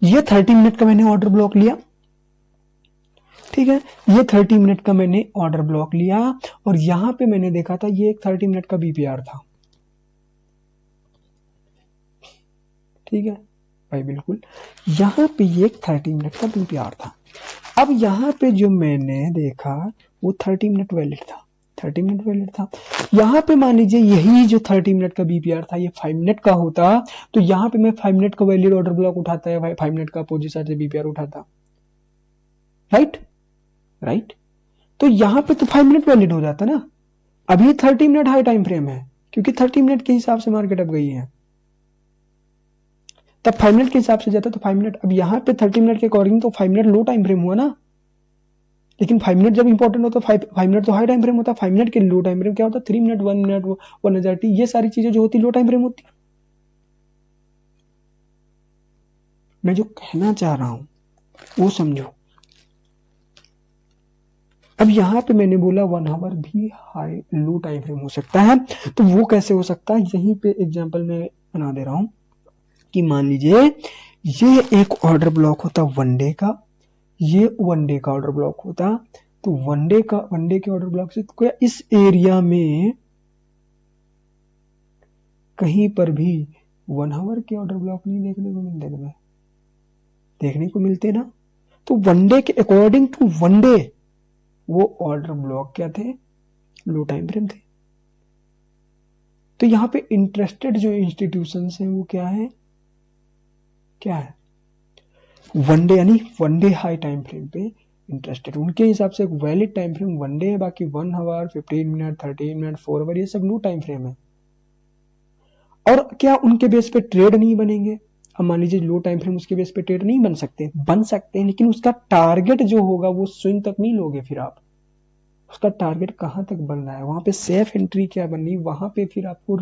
ये 30 मिनट का मैंने ऑर्डर ब्लॉक लिया। ठीक है, ये 30 मिनट का मैंने ऑर्डर ब्लॉक लिया और यहां पे मैंने देखा था ये एक 30 मिनट का बीपीआर था। ठीक है भाई, बिल्कुल यहां पे ये एक 30 मिनट का बीपीआर था। अब यहां पे जो मैंने देखा वो 30 मिनट वैलिड था, 30 मिनट वैलिड था। यहां पे मान लीजिए यही जो 30 मिनट का बीपीआर था ये 5 मिनट का होता तो यहां पे मैं 5 मिनट का वैलिड ऑर्डर ब्लॉक उठाता है, 5 मिनट का अपोजिट साइड से बीपीआर उठाता। राइट राइट, तो यहां पे तो 5 मिनट वैलिड हो जाता ना। अभी 30 मिनट हाई टाइम फ्रेम है क्योंकि 30 मिनट के हिसाब से मार्केट अब गई है, तब 5 मिनट के हिसाब से जाता तो 5 मिनट। अब यहाँ पे 30 मिनट के अकॉर्डिंग तो 5 मिनट लो टाइम फ्रेम हुआ ना, लेकिन 5 मिनट जब इंपॉर्टेंट होता है 5 मिनट तो हाई टाइम फ्रेम होता है, 5 मिनट के लो टाइम फ्रेम क्या होता है 3 मिनट 1 मिनट 1 ये सारी चीजें जो होती लो टाइम फ्रेम होती। मैं जो कहना चाह रहा हूं वो समझो। अब यहां पे मैंने बोला 1 आवर भी हाई लो टाइम फ्रेम हो सकता है, तो वो कैसे हो सकता है, यहीं पे एग्जांपल मैं बना दे रहा हूं कि मान लीजिए ये एक ऑर्डर ब्लॉक होता 1 डे का, ये 1 डे का ऑर्डर ब्लॉक होता, तो 1 डे के ऑर्डर ब्लॉक से तो इस एरिया में कहीं पर भी 1 आवर के ऑर्डर ब्लॉक नहीं देखने को मिलते तुम्हें, देखने को मिलते ना। तो 1 डे के अकॉर्डिंग टू 1 डे वो ऑर्डर ब्लॉक क्या थे, लो टाइम फ्रेम थे। तो यहां पे इंटरेस्टेड जो इंस्टीट्यूशंस हैं वो क्या है, 1 डे यानी 1 डे हाई टाइम फ्रेम पे इंटरेस्टेड, उनके हिसाब से एक वैलिड टाइम फ्रेम 1 डे है, बाकी 1 आवर 15 मिनट 30 मिनट 4 आवर ये सब लो टाइम फ्रेम है। और क्या उनके बेस पे ट्रेड नहीं बनेंगे, अब मान लीजिए लो टाइम फ्रेम उसके बेस पे ट्रेड नहीं बन सकते, बन सकते हैं लेकिन उसका टारगेट जो होगा वो स्विंग तक नहीं लोगे, फिर आप उसका टारगेट कहां तक बन रहा है, वहां पे सेफ एंट्री क्या बननी, वहां पे फिर आपको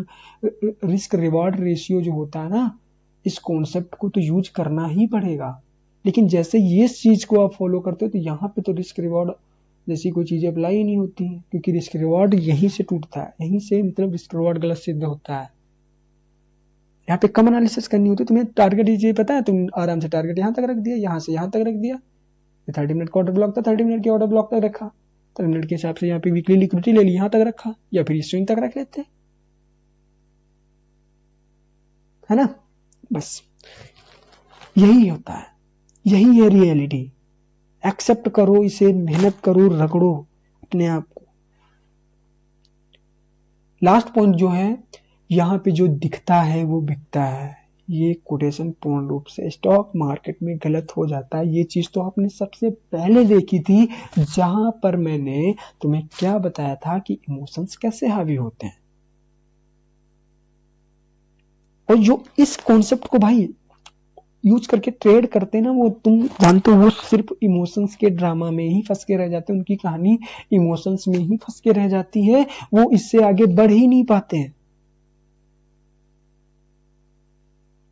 रिस्क रिवॉर्ड रेशियो जो होता है ना, इस कॉन्सेप्ट को तो यूज करना ही पड़ेगा। लेकिन जैसे ये चीज को आप फॉलो करते हो तो यहाँ पे तो रिस्क रिवॉर्ड जैसी कोई चीजें अप्लाई ही नहीं होती, क्योंकि रिस्क रिवॉर्ड यहीं से टूटता है, यहीं से मतलब रिस्क रिवॉर्ड गलत सिद्ध होता है। यहाँ पे कम एनालिसिस करनी होती है, तुम्हें टारगेट ये पता है, तुम आराम से टारगेट यहाँ तक रख दिया, यहाँ से यहाँ तक रख दिया, 30 मिनट का ऑर्डर ब्लॉक था 30 मिनट के ऑर्डर ब्लॉक तक रखा, 30 मिनट के हिसाब से यहाँ पे वीकली लिक्विडिटी ले ली यहाँ तक रखा, या फिर स्विंग तक रख लेते, है ना। बस यही होता है, यही है रियलिटी। एक्सेप्ट करो इसे, मेहनत करो, रगड़ो अपने आप को। लास्ट पॉइंट जो है, यहाँ पे जो दिखता है वो बिकता है, ये कोटेशन पूर्ण रूप से स्टॉक मार्केट में गलत हो जाता है। ये चीज तो आपने सबसे पहले देखी थी, जहां पर मैंने तुम्हें क्या बताया था कि इमोशंस कैसे हावी होते हैं। और जो इस कॉन्सेप्ट को भाई यूज करके ट्रेड करते हैं ना, वो तुम जानते हो वो सिर्फ इमोशंस के ड्रामा में ही फंस के रह जाते हैं, उनकी कहानी इमोशंस में ही फंस के रह जाती है, वो इससे आगे बढ़ ही नहीं पाते हैं,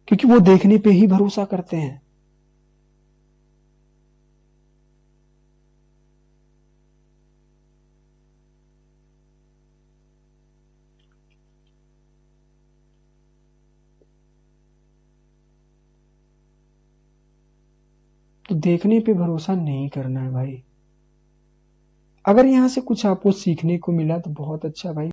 क्योंकि वो देखने पे ही भरोसा करते हैं। तो देखने पे भरोसा नहीं करना है भाई। अगर यहां से कुछ आपको सीखने को मिला तो बहुत अच्छा भाई।